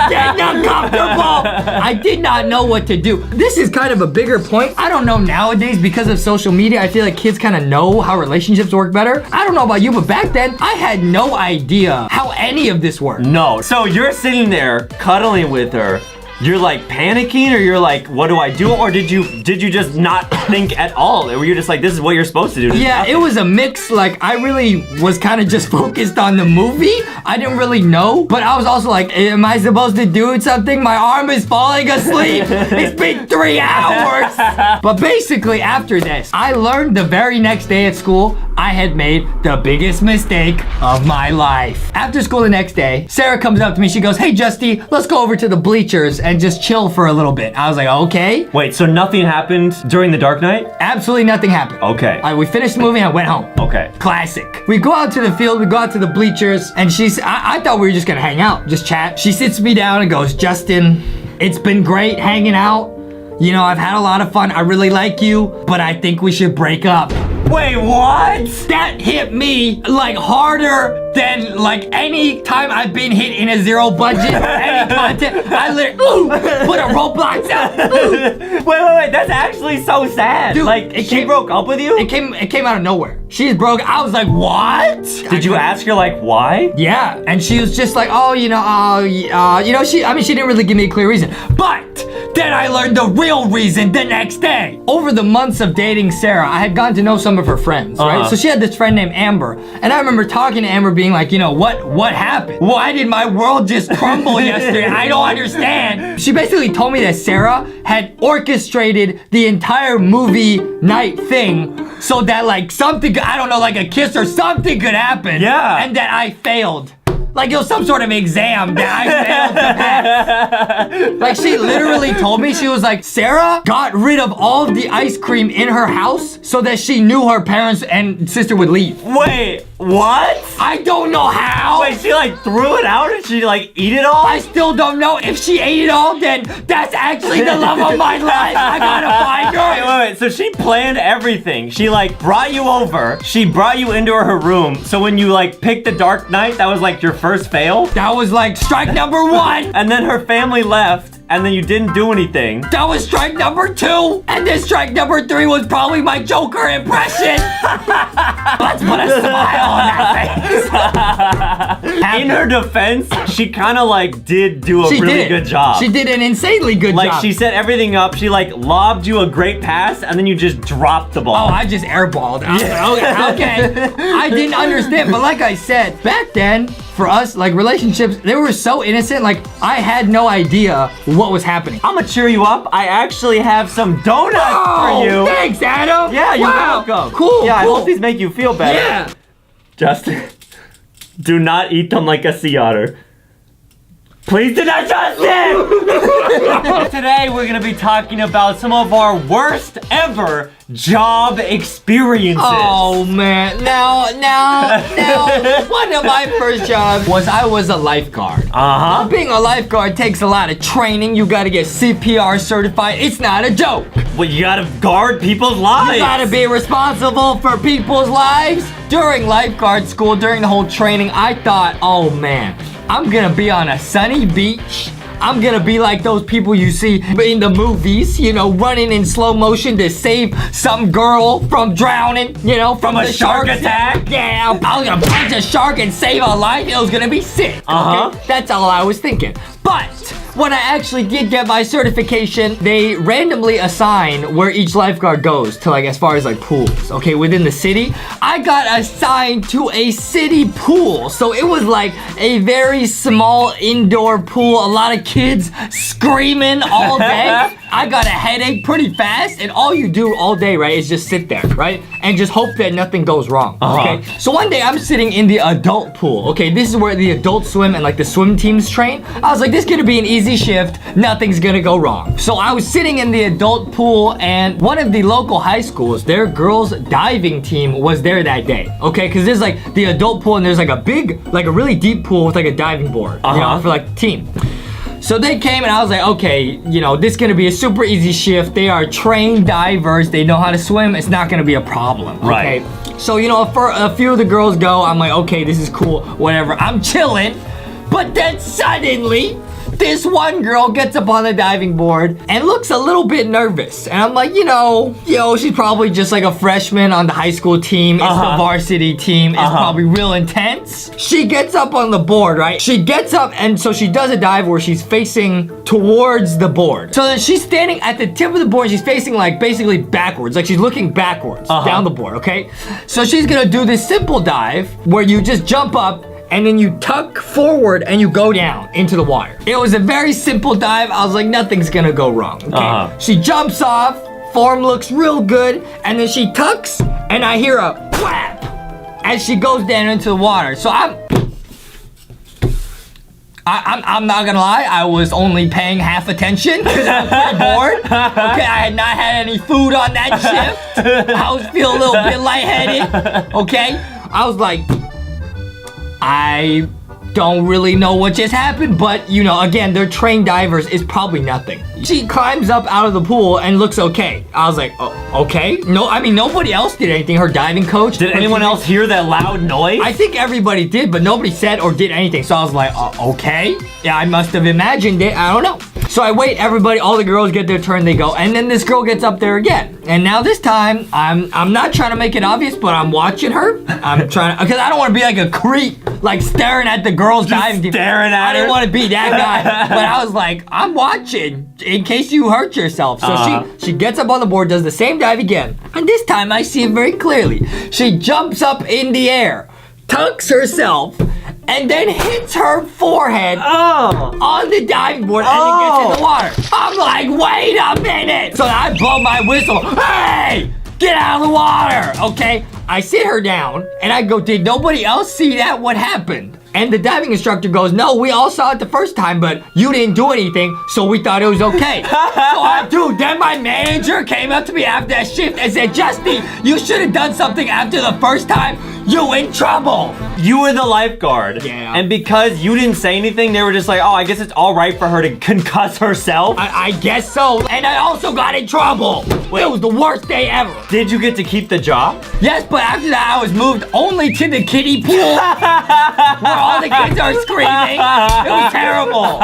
Getting uncomfortable. I did not know what to do. This is kind of a bigger point. I don't know nowadays because of social media. I feel like kids kind of know how relationships work better. I don't know about you, but back then, I had no idea how any of this worked. No. So you're sitting there cuddling with her. You're like panicking, or you're like, what do I do? Or did you just not think at all? Or were you just like, this is what you're supposed to do? Yeah, it was a mix. Like, I really was kind of just focused on the movie. I didn't really know. But I was also like, am I supposed to do something? My arm is falling asleep. It's been 3 hours. But basically, after this, I learned the very next day at school, I had made the biggest mistake of my life. After school the next day, Sarah comes up to me. She goes, hey, Justy, let's go over to the bleachers and just chill for a little bit. I was like, okay. Wait, so nothing happened during the Dark Knight? Absolutely nothing happened. Okay. All right, we finished the movie and I went home. Okay. Classic. We go out to the field, we go out to the bleachers, and I thought we were just gonna hang out, just chat. She sits me down and goes, Justin, it's been great hanging out. You know, I've had a lot of fun. I really like you, but I think we should break up. Wait, what? That hit me like harder than like any time I've been hit in a zero budget, any content. I literally put a Roblox out. Wait, that's actually so sad. Dude, like, she broke up with you? It came out of nowhere. She's broke. I was like, what? Did you ask her like why? Yeah, and she was just like, oh, you know, she didn't really give me a clear reason. But then I learned the real reason the next day. Over the months of dating Sarah, I had gotten to know some of her friends, right? So she had this friend named Amber, and I remember talking to Amber being like, you know, what happened? Why did my world just crumble yesterday? I don't understand. She basically told me that Sarah had orchestrated the entire movie night thing so that like something, I don't know, like a kiss or something could happen. Yeah. And that I failed. Like it was some sort of exam that I failed to pass. Like she literally told me, she was like, Sarah got rid of all of the ice cream in her house so that she knew her parents and sister would leave. Wait, what? I don't know how. Wait, she like threw it out and she like eat it all? I still don't know. If she ate it all, then that's actually the love of my life. I gotta find her. Wait. So she planned everything. She like brought you over. She brought you into her room. So when you like picked the Dark Knight, that was like your first fail? That was like strike number 1. And then her family left. And then you didn't do anything. That was strike number 2. And then strike number 3 was probably my Joker impression. Let's put a smile on that face. In her defense, she kind of like did do a really good job. She did an insanely good job. Like she set everything up. She like lobbed you a great pass and then you just dropped the ball. Oh, I just airballed. I was like, okay. I didn't understand. But like I said, back then, for us, like relationships, they were so innocent. Like I had no idea what was happening. I'm gonna cheer you up. I actually have some donuts for you. Thanks, Adam. Yeah, you're welcome. Cool. Yeah, cool. I hope these make you feel better. Yeah. Justin, do not eat them like a sea otter. Please do not, Justin! Today we're gonna be talking about some of our worst ever job experiences. Oh man, now, one of my first jobs was I was a lifeguard. Being a lifeguard takes a lot of training. You gotta get CPR certified. It's not a joke. Well, you gotta guard people's lives. You gotta be responsible for people's lives. During lifeguard school, during the whole training, I thought, oh man, I'm gonna be on a sunny beach. I'm gonna be like those people you see in the movies, you know, running in slow motion to save some girl from drowning, you know, from a shark sharks. attack? Yeah, I was gonna punch a shark and save a life. It was gonna be sick. Okay? That's all I was thinking. But when I actually did get my certification, they randomly assign where each lifeguard goes to, like, as far as like pools, okay, within the city. I got assigned to a city pool, so it was like a very small indoor pool, a lot of kids screaming all day. I got a headache pretty fast, and all you do all day, right, is just sit there, right, and just hope that nothing goes wrong, okay? So one day I'm sitting in the adult pool, okay? This is where the adults swim and like the swim teams train. I was like, this is gonna be an easy shift, nothing's gonna go wrong. So I was sitting in the adult pool, and one of the local high schools, their girls diving team was there that day, okay? Because there's like the adult pool, and there's like a big, like a really deep pool with like a diving board, you know, for like the team. So they came, and I was like, okay, you know, this is gonna be a super easy shift. They are trained divers. They know how to swim. It's not gonna be a problem, okay? Right. So, you know, for a few of the girls go, I'm like, okay, this is cool, whatever. I'm chilling, but then suddenly, this one girl gets up on the diving board and looks a little bit nervous. And I'm like, you know, she's probably just like a freshman on the high school team. It's the varsity team. It's probably real intense. She gets up on the board, right? She gets up, and so she does a dive where she's facing towards the board. So then she's standing at the tip of the board. She's facing like basically backwards. Like she's looking backwards down the board, okay? So she's gonna do this simple dive where you just jump up and then you tuck forward and you go down into the water. It was a very simple dive. I was like, nothing's gonna go wrong, okay? She jumps off, form looks real good, and then she tucks, and I hear a whap as she goes down into the water. So I'm not gonna lie, I was only paying half attention because I was pretty bored. Okay, I had not had any food on that shift. I was feeling a little bit lightheaded, okay? I was like, I don't really know what just happened, but you know, again, they're trained divers. It's probably nothing. She climbs up out of the pool and looks okay. I was like, oh, okay. No, I mean, nobody else did anything. Her diving coach. Did anyone else hear that loud noise? I think everybody did, but nobody said or did anything. So I was like, okay. Yeah, I must have imagined it. I don't know. So I wait, everybody, all the girls get their turn, they go, and then this girl gets up there again. And now this time, I'm not trying to make it obvious, but I'm watching her. I'm trying to, because I don't want to be like a creep, like staring at the girls diving team. Staring at her? I didn't want to be that guy, but I was like, I'm watching in case you hurt yourself. So she gets up on the board, does the same dive again, and this time I see it very clearly. She jumps up in the air, tucks herself, and then hits her forehead on the diving board and then gets in the water. I'm like, wait a minute. So I blow my whistle. Hey, get out of the water, okay? I sit her down and I go, did nobody else see that? What happened? And the diving instructor goes, no, we all saw it the first time, but you didn't do anything, so we thought it was okay. Then my manager came up to me after that shift and said, Justy, you should have done something after the first time. You in trouble. You were the lifeguard. Yeah. And because you didn't say anything, they were just like, oh, I guess it's all right for her to concuss herself. I guess so. And I also got in trouble. Wait. It was the worst day ever. Did you get to keep the job? Yes, but after that, I was moved only to the kiddie pool where all the kids are screaming. It was terrible.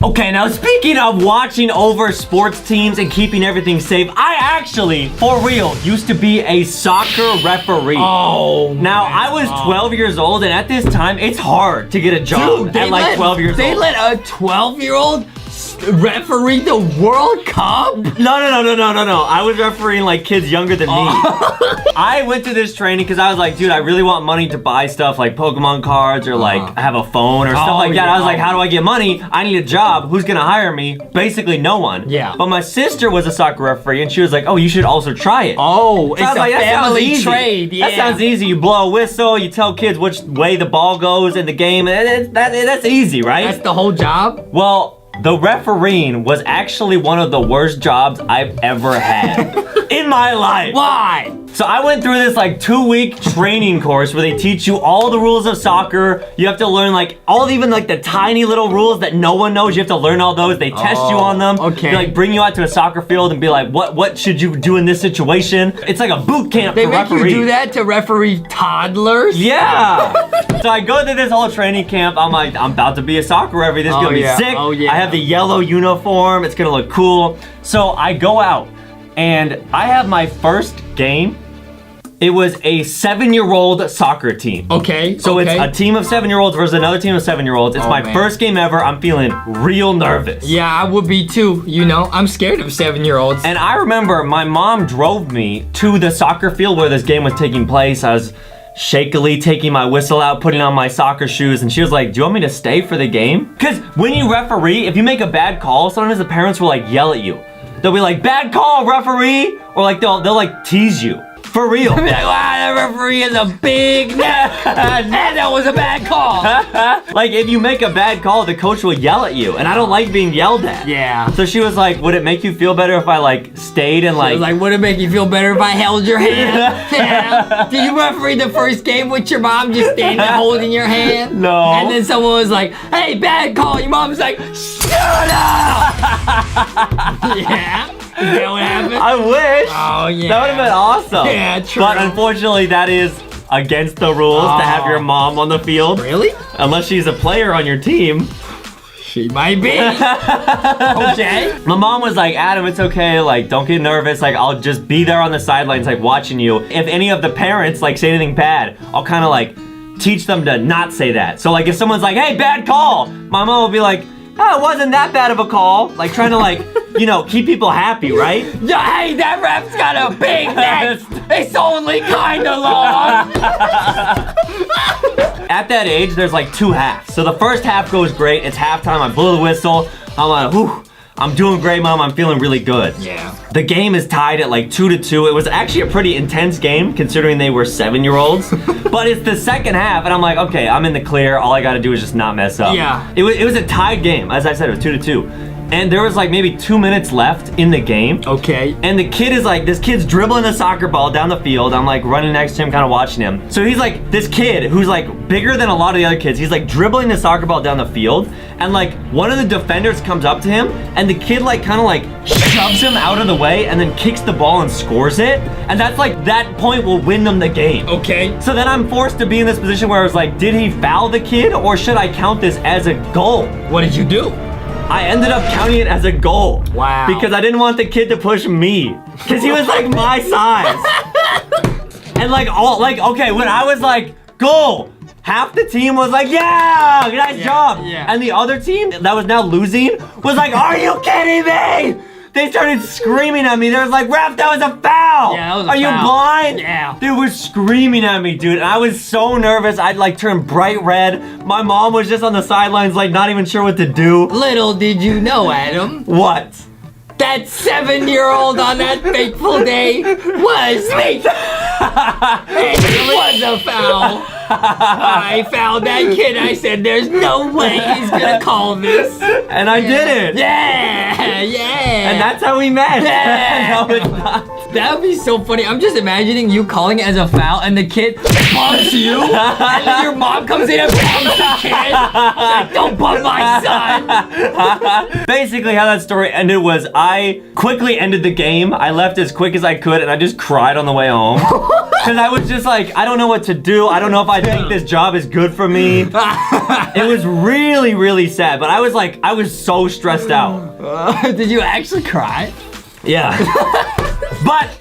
Okay, now speaking of watching over sports teams and keeping everything safe, I actually, for real, used to be a soccer referee. Oh, now, I was 12 years old, and at this time, it's hard to get a job at like 12 years old. They let a 12-year-old referee the World Cup? No. I was refereeing like kids younger than me. I went to this training because I was like, dude, I really want money to buy stuff like Pokemon cards or like have a phone or stuff like that. I was like, how do I get money? I need a job. Who's gonna hire me? Basically no one. Yeah. But my sister was a soccer referee and she was like, oh, you should also try it. Oh, so it's a family trade. Yeah. That sounds easy. You blow a whistle, you tell kids which way the ball goes in the game. That's easy, right? That's the whole job? Well, the refereeing was actually one of the worst jobs I've ever had in my life. Why? So I went through this like 2-week training course where they teach you all the rules of soccer. You have to learn like even like the tiny little rules that no one knows. You have to learn all those. They test you on them. Okay. They like bring you out to a soccer field and be like, what should you do in this situation? It's like a boot camp They for make referees. you do that to referee toddlers? Yeah. So I go to this whole training camp. I'm like, I'm about to be a soccer referee. This is gonna be sick. Oh, yeah. I have the yellow uniform. It's gonna look cool. So I go out and I have my first game. It was a 7-year-old soccer team. Okay. So it's a team of 7-year-olds versus another team of 7-year-olds. It's my first game ever. I'm feeling real nervous. Yeah, I would be too. You know, I'm scared of 7-year-olds. And I remember my mom drove me to the soccer field where this game was taking place. I was shakily taking my whistle out, putting on my soccer shoes, and she was like, do you want me to stay for the game? Because when you referee, if you make a bad call, sometimes the parents will like yell at you. They'll be like, bad call, referee! Or like they'll like tease you. For real. Be like, wow, the referee is a big that was a bad call. Like if you make a bad call, the coach will yell at you, and I don't like being yelled at. Yeah. So she was like, would it make you feel better if I like stayed and like... She was like, would it make you feel better if I held your hand? Yeah. Did you referee the first game with your mom just standing there holding your hand? No. And then someone was like, hey, bad call. Your mom's like, shut up! Yeah. Is that what happened? I wish. Oh, yeah. That would have been awesome. Yeah, true. But unfortunately, that is against the rules to have your mom on the field. Really? Unless she's a player on your team. She might be. Okay. My mom was like, Adam, it's okay. Like, don't get nervous. Like, I'll just be there on the sidelines, like, watching you. If any of the parents, like, say anything bad, I'll kind of, like, teach them to not say that. So, like, if someone's like, hey, bad call, my mom will be like, oh, it wasn't that bad of a call. Like, trying to, like, you know, keep people happy, right? Yeah, hey, that ref's got a big neck. It's only kind of long. At that age, there's like 2 halves. So the first half goes great. It's halftime. I blow the whistle. I'm like, whew. I'm doing great, Mom. I'm feeling really good. Yeah. The game is tied at like 2-2. It was actually a pretty intense game considering they were 7-year-olds. But it's the second half, and I'm like, okay, I'm in the clear. All I got to do is just not mess up. Yeah. It was a tied game. As I said, it was 2-2. And there was like maybe 2 minutes left in the game. Okay. And the kid is like, this kid's dribbling the soccer ball down the field. I'm like running next to him, kind of watching him. So he's like, this kid who's like bigger than a lot of the other kids, he's like dribbling the soccer ball down the field. And like one of the defenders comes up to him and the kid like kind of like shoves him out of the way and then kicks the ball and scores it. And that's like, that point will win them the game. Okay. So then I'm forced to be in this position where I was like, did he foul the kid or should I count this as a goal? What did you do? I ended up counting it as a goal. Wow. Because I didn't want the kid to push me. Because he was like my size. And like, okay, when I was like, goal, half the team was like, yeah, nice job. Yeah. And the other team that was now losing was like, are you kidding me? They started screaming at me. They was like, ref, that was a foul. Yeah, that was a Are you foul. blind? Yeah. They were screaming at me, dude. And I was so nervous. I'd like turned bright red. My mom was just on the sidelines, like not even sure what to do. Little did you know, Adam, What? that 7-year-old on that fateful day was me. And it was a foul. I fouled that kid. I said, there's no way he's gonna call this. And I did it. Yeah, yeah. And that's how we met. Yeah. No, it's not. That would be so funny. I'm just imagining you calling it as a foul and the kid bumps you. And then your mom comes in and bumps the kid. She's like, don't bump my son. Basically, how that story ended was I quickly ended the game. I left as quick as I could and I just cried on the way home. Because I was just like, I don't know what to do. I don't know if I think this job is good for me. It was really, really sad. But I was so stressed out. Did you actually cry? Yeah.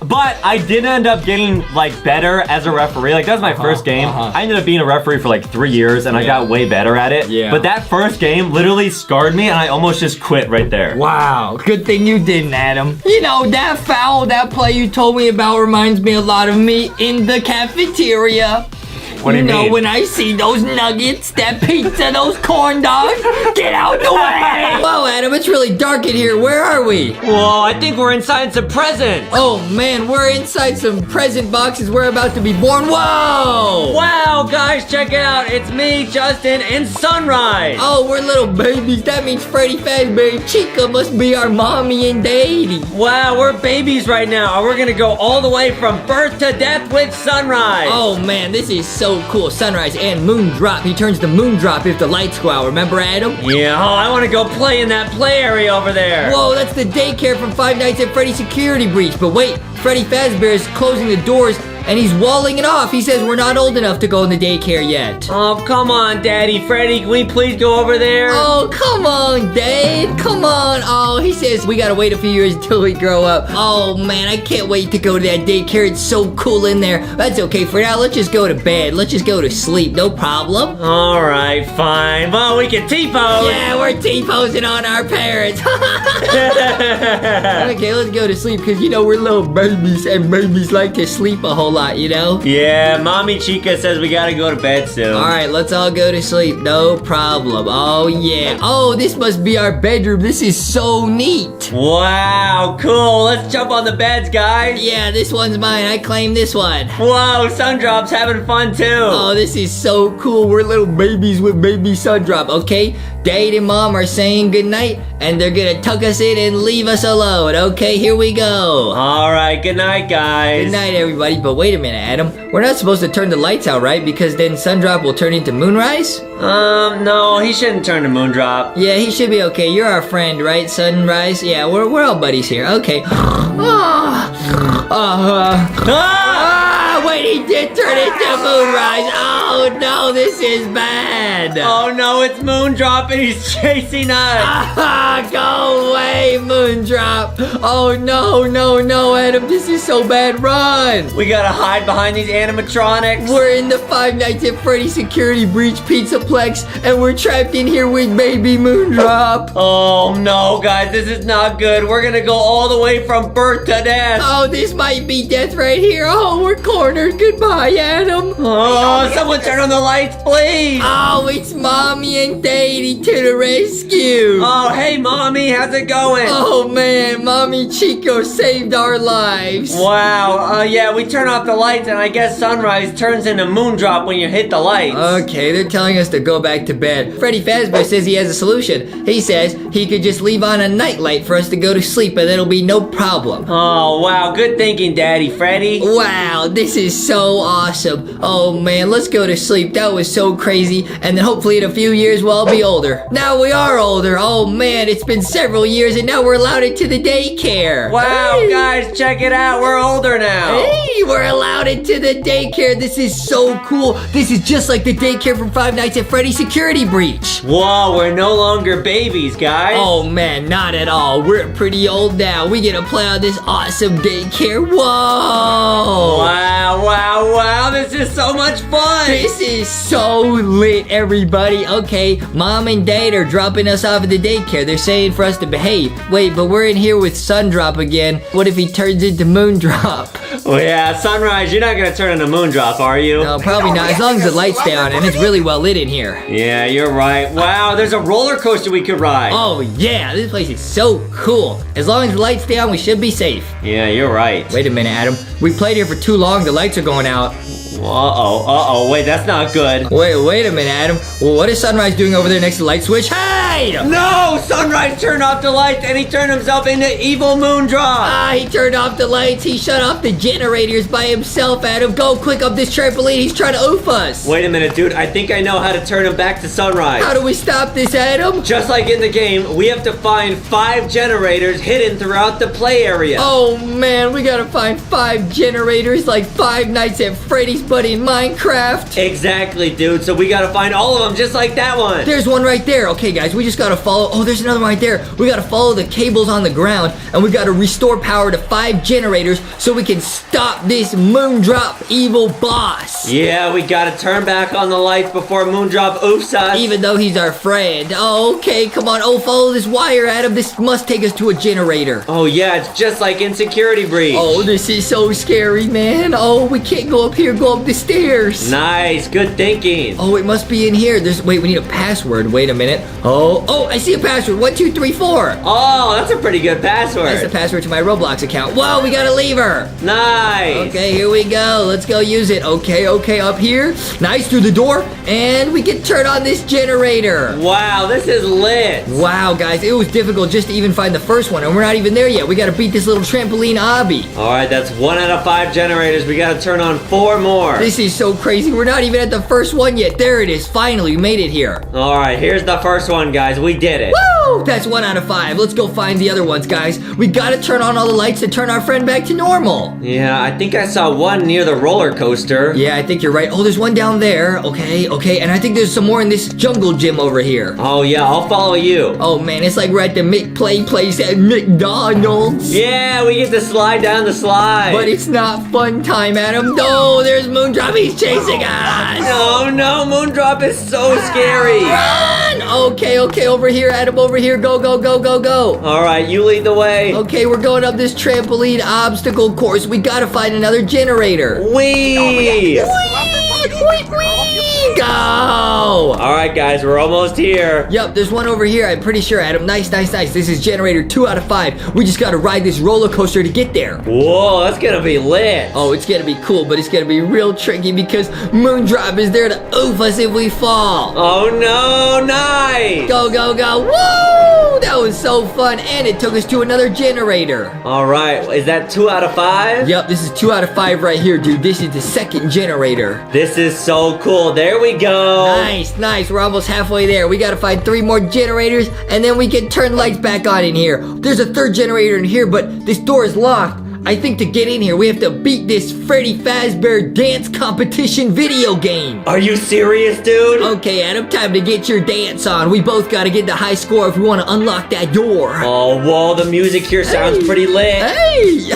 But I did end up getting like better as a referee. Like that was my first game. I ended up being a referee for like 3 years and I got way better at it. Yeah. But that first game literally scarred me and I almost just quit right there. Wow, good thing you didn't, Adam. You know, that foul, that play you told me about reminds me a lot of me in the cafeteria. What do you mean? When I see those nuggets, that pizza, those corn dogs, get out the way! Well, Adam, Adam, it's really dark in here. Where are we? Whoa, I think we're inside some presents. Oh, man, we're inside some present boxes. We're about to be born. Whoa! Wow, guys, check it out. It's me, Justin, and Sunrise. Oh, we're little babies. That means Freddy Fazbear and Chica must be our mommy and daddy. Wow, we're babies right now. We're gonna go all the way from birth to death with Sunrise. Oh, man, this is so cool. Sunrise and Moondrop. He turns to Moondrop if the lights go out. Remember, Adam? Yeah, oh, I want to go play in that play area over there. Whoa, that's the daycare from Five Nights at Freddy's Security Breach. But wait, Freddy Fazbear is closing the doors and he's walling it off. He says we're not old enough to go in the daycare yet. Oh, come on, Daddy. Freddy, can we please go over there? Oh, come on, Dad. Come on. Oh, he says we gotta wait a few years until we grow up. Oh, man, I can't wait to go to that daycare. It's so cool in there. That's okay for now. Let's just go to bed. Let's just go to sleep. No problem. All right, fine. Well, we can T-pose. Yeah, we're T-posing on our parents. Okay, let's go to sleep because, you know, we're little babies and babies like to sleep a whole lot, you know? Yeah, Mommy Chica says we gotta go to bed soon. All right, let's all go to sleep. No problem. Oh, yeah. Oh, this must be our bedroom. This is so neat. Wow, cool. Let's jump on the beds, guys. Yeah, this one's mine. I claim this one. Whoa, Sundrop's having fun too. Oh, this is so cool. We're little babies with baby Sundrop, okay? Dad and Mom are saying goodnight, and they're gonna tuck us in and leave us alone. Okay, here we go. All right, good night, guys. Good night, everybody. But wait a minute, Adam. We're not supposed to turn the lights out, right? Because then Sundrop will turn into Moonrise? No, he shouldn't turn to Moondrop. Yeah, he should be okay. You're our friend, right, Sunrise? Yeah, we're all buddies here. Okay. Wait, he did turn into Moonrise. Oh, no, this is bad. Oh, no, it's Moondrop and he's chasing us. Go away, Moondrop. Oh, no, Adam. This is so bad. Run. We gotta hide behind these animatronics. We're in the Five Nights at Freddy's Security Breach Pizzaplex, and we're trapped in here with baby Moondrop. Oh, no, guys, this is not good. We're gonna go all the way from birth to death. Oh, this might be death right here. Oh, we're cornered. Goodbye, Adam. Oh, someone turn on the lights, please. Oh, it's Mommy and Daddy to the rescue. Oh, hey, Mommy, how's it going? Oh, man, Mommy Chico saved our lives. Wow, yeah, we turn off the lights and I guess Sunrise turns into Moondrop when you hit the lights. Okay, they're telling us to go back to bed. Freddy Fazbear says he has a solution. He says he could just leave on a nightlight for us to go to sleep and it'll be no problem. Oh, wow, good thinking, Daddy Freddy. Wow, this is so awesome. Oh, man, let's go to sleep. That was so crazy. And then hopefully in a few years we'll all be older. Now we are older. Oh, man, it's been several years and now we're allowed into the daycare. Wow, guys, check it out. We're older now. Hey, we're allowed into the daycare. This is so cool. This is just like the daycare from Five Nights at Freddy's Security Breach. Whoa, we're no longer babies, guys. Oh, man, not at all. We're pretty old now. We get to play on this awesome daycare. Whoa. Wow. This is so much fun. This is so lit, everybody. Okay, Mom and Dad are dropping us off at the daycare. They're saying for us to behave. Wait, but we're in here with Sundrop again. What if he turns into Moondrop? Well, yeah, Sunrise, you're not gonna turn into Moondrop, are you? No, probably not. As long as the light's down and it's really well lit in here. Yeah, you're right. Wow, there's a roller coaster we could ride. Oh, yeah, this place is so cool. As long as the light's down, we should be safe. Yeah, you're right. Wait a minute, Adam. We played here for too long. The lights are going out. Wait, that's not good. Wait a minute, Adam. Well, what is Sunrise doing over there next to the light switch? Hey! No! Sunrise turned off the lights and he turned himself into evil Moondrop. He turned off the lights. He shut off the generators by himself, Adam. Go quick up this trampoline. He's trying to oof us. Wait a minute, dude. I think I know how to turn him back to Sunrise. How do we stop this, Adam? Just like in the game, we have to find 5 generators hidden throughout the play area. Oh, man. We gotta find 5 generators like Five Nights at Freddy's, but in Minecraft. Exactly, dude. So we gotta find all of them just like that one. There's one right there. Okay, guys, we just gotta follow. Oh, there's another one right there. We gotta follow the cables on the ground, and we gotta restore power to 5 generators so we can stop this Moondrop evil boss. Yeah, we gotta turn back on the lights before Moondrop oofs us. Even though he's our friend. Oh, okay, come on. Oh, follow this wire, Adam. This must take us to a generator. Oh, yeah, it's just like in Security Breach. Oh, this is so scary, man. Oh, we can't go up here. Go up the stairs. Nice, good thinking. Oh, it must be in here. Wait, we need a password. Wait a minute. Oh, I see a password. 1, 2, 3, 4. Oh, that's a pretty good password. That's the password to my Roblox account. Whoa, we got a lever. Nice. Okay, here we go. Let's go use it. Okay, up here. Nice, through the door. And we can turn on this generator. Wow, this is lit. Wow, guys, it was difficult just to even find the first one, and we're not even there yet. We gotta beat this little trampoline obby. All right, that's 1 out of 5 generators. We gotta turn on 4 more. This is so crazy. We're not even at the first one yet. There it is. Finally, we made it here. All right, here's the first one, guys. We did it. Woo! That's 1 out of 5. Let's go find the other ones, guys. We gotta turn on all the lights to turn our friend back to normal. Yeah, I think I saw one near the roller coaster. Yeah, I think you're right. Oh, there's one down there. Okay. And I think there's some more in this jungle gym over here. Oh, yeah, I'll follow you. Oh, man, it's like we're at the McPlay place at McDonald's. Yeah, we get to slide down the slide. But it's not fun time, Adam. No, there's Moondrop. He's chasing us. No, Moondrop is so scary. Run! Okay, over here, Adam, over here. Go. All right, you lead the way. Okay, we're going up this trampoline obstacle course. We gotta find another generator. Whee! Go! All right, guys, we're almost here. Yep, there's one over here. I'm pretty sure, Adam. Nice. This is generator 2 out of 5. We just gotta ride this roller coaster to get there. Whoa, that's gonna be lit. Oh, it's gonna be cool, but it's gonna be real tricky because Moondrop is there to oof us if we fall. Oh no, nice. Go. Woo! That was so fun, and it took us to another generator. All right, is that 2 out of 5? Yep, this is 2 out of 5 right here, dude. This is the second generator. This is so cool. There we go. Nice. We're almost halfway there. We gotta find 3 more generators, and then we can turn lights back on in here. There's a 3rd generator in here, but this door is locked. I think to get in here, we have to beat this Freddy Fazbear dance competition video game. Are you serious, dude? Okay, Adam, time to get your dance on. We both gotta get the high score if we want to unlock that door. Oh, whoa, the music here sounds pretty lit. Hey.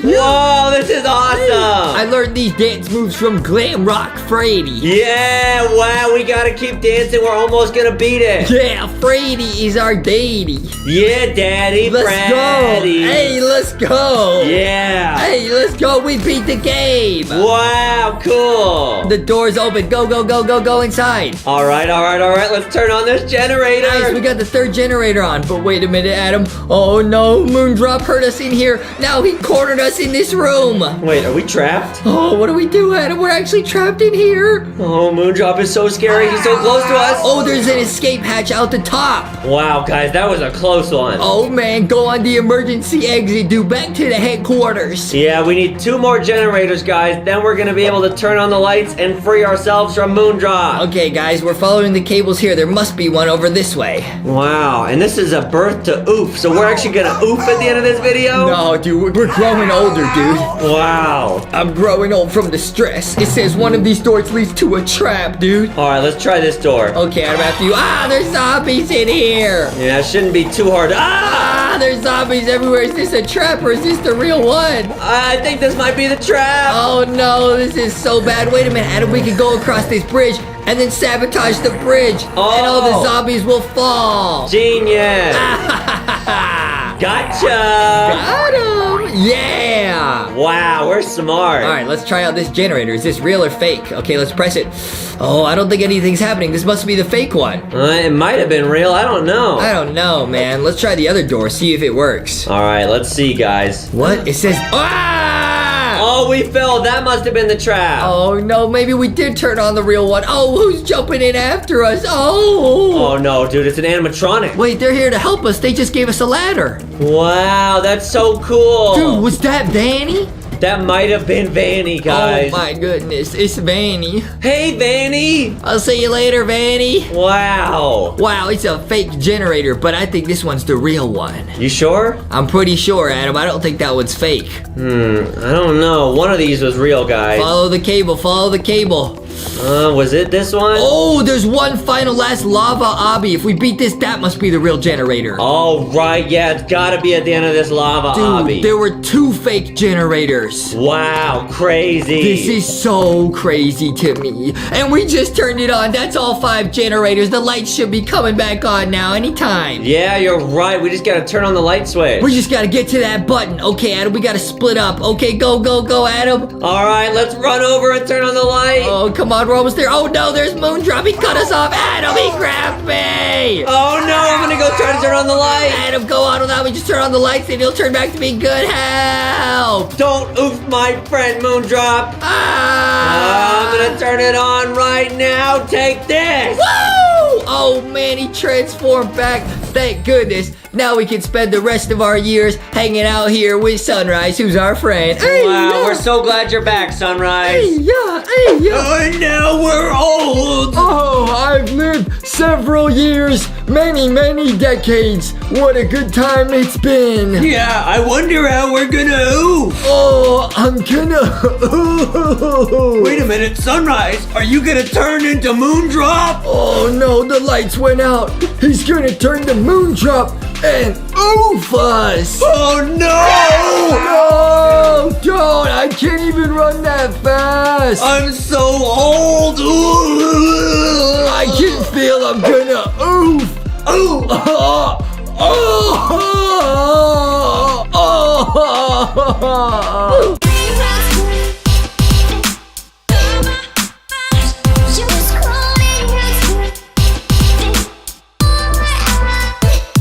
Whoa, this is awesome. I learned these dance moves from Glam Rock Freddy. Yeah, wow, we gotta keep dancing. We're almost gonna beat it. Yeah, Freddy is our daddy. Yeah, daddy, Let's Freddy. go. Hey, let's go. Yeah. Hey, let's go. We beat the game. Wow, cool. The door's open. Go inside. All right. Let's turn on this generator. Nice, we got the 3rd generator on. But wait a minute, Adam. Oh no, Moondrop hurt us in here. Now he cornered us in this room. Wait, are we trapped? Oh, what do we do, Adam? We're actually trapped in here. Oh, Moondrop is so scary. He's so close to us. Oh, there's an escape hatch out the top. Wow, guys, that was a close one. Oh man, go on the emergency exit, dude. Back to the headquarters. Yeah, we need 2 more generators, guys. Then we're gonna be able to turn on the lights and free ourselves from Moondrop. Okay, guys, we're following the cables here. There must be one over this way. Wow, and this is a birth to oof. So we're actually gonna oof at the end of this video? No, dude, we're growing older, dude. Wow. I'm growing old from the stress. It says one of these doors leads to a trap, dude. All right, let's try this door. Okay, I'm after you. There's zombies in here. Yeah, it shouldn't be too hard. There's zombies everywhere. Is this a trap or is this the real one? I think this might be the trap. Oh no, this is so bad. Wait a minute, Adam, we can go across this bridge and then sabotage the bridge. And all the zombies will fall. Genius. Gotcha. Got him. Yeah. Wow, we're smart. All right, let's try out this generator. Is this real or fake? Okay, let's press it. Oh, I don't think anything's happening. This must be the fake one. It might have been real. I don't know. I don't know, man. Let's try the other door, see if it works. All right, let's see, guys. What? It says, Oh, we fell. That must have been the trap. Oh, no. Maybe we did turn on the real one. Oh, who's jumping in after us? Oh no, dude. It's an animatronic. Wait, they're here to help us. They just gave us a ladder. Wow, that's so cool. Dude, was that Vanny? That might have been Vanny, guys. Oh my goodness, it's Vanny. Hey, Vanny. I'll see you later, Vanny. Wow. Wow, it's a fake generator, but I think this one's the real one. You sure? I'm pretty sure, Adam. I don't think that one's fake. I don't know. One of these was real, guys. Follow the cable, follow the cable. Was it this one? Oh, there's one final last lava obby. If we beat this, that must be the real generator. Oh, right. Yeah, it's gotta be at the end of this lava obby. Dude, there were 2 fake generators. Wow, crazy. This is so crazy to me. And we just turned it on. That's all 5 generators. The lights should be coming back on now anytime. Yeah, you're right. We just gotta turn on the light switch. We just gotta get to that button. Okay, Adam, we gotta split up. Okay, go, Adam. All right, let's run over and turn on the light. Oh, come Come on, we're almost there. Oh no, there's Moondrop. He cut us off. Adam, he grabbed me. Oh no, I'm gonna go try to turn on the light. Adam, go on without me. Just turn on the lights and he'll turn back to be good. Help. Don't oof my friend, Moondrop. I'm gonna turn it on right now. Take this. Woo! Oh man, he transformed back. Thank goodness. Now we can spend the rest of our years hanging out here with Sunrise, who's our friend. Hey, Wow, yeah. we're so glad you're back, Sunrise. Hey, yeah, hey, yeah. And now we're old. Oh, I've lived several years, many, many decades. What a good time it's been. Yeah, I wonder how we're gonna oof. Oh, I'm gonna. Wait a minute, Sunrise, are you gonna turn into Moondrop? Oh no, the lights went out. He's gonna turn to Moondrop and oof us. Oh no! No, don't. I can't even run that fast. I'm so old. Ooh. I can feel I'm gonna oof. Ooh. Oh.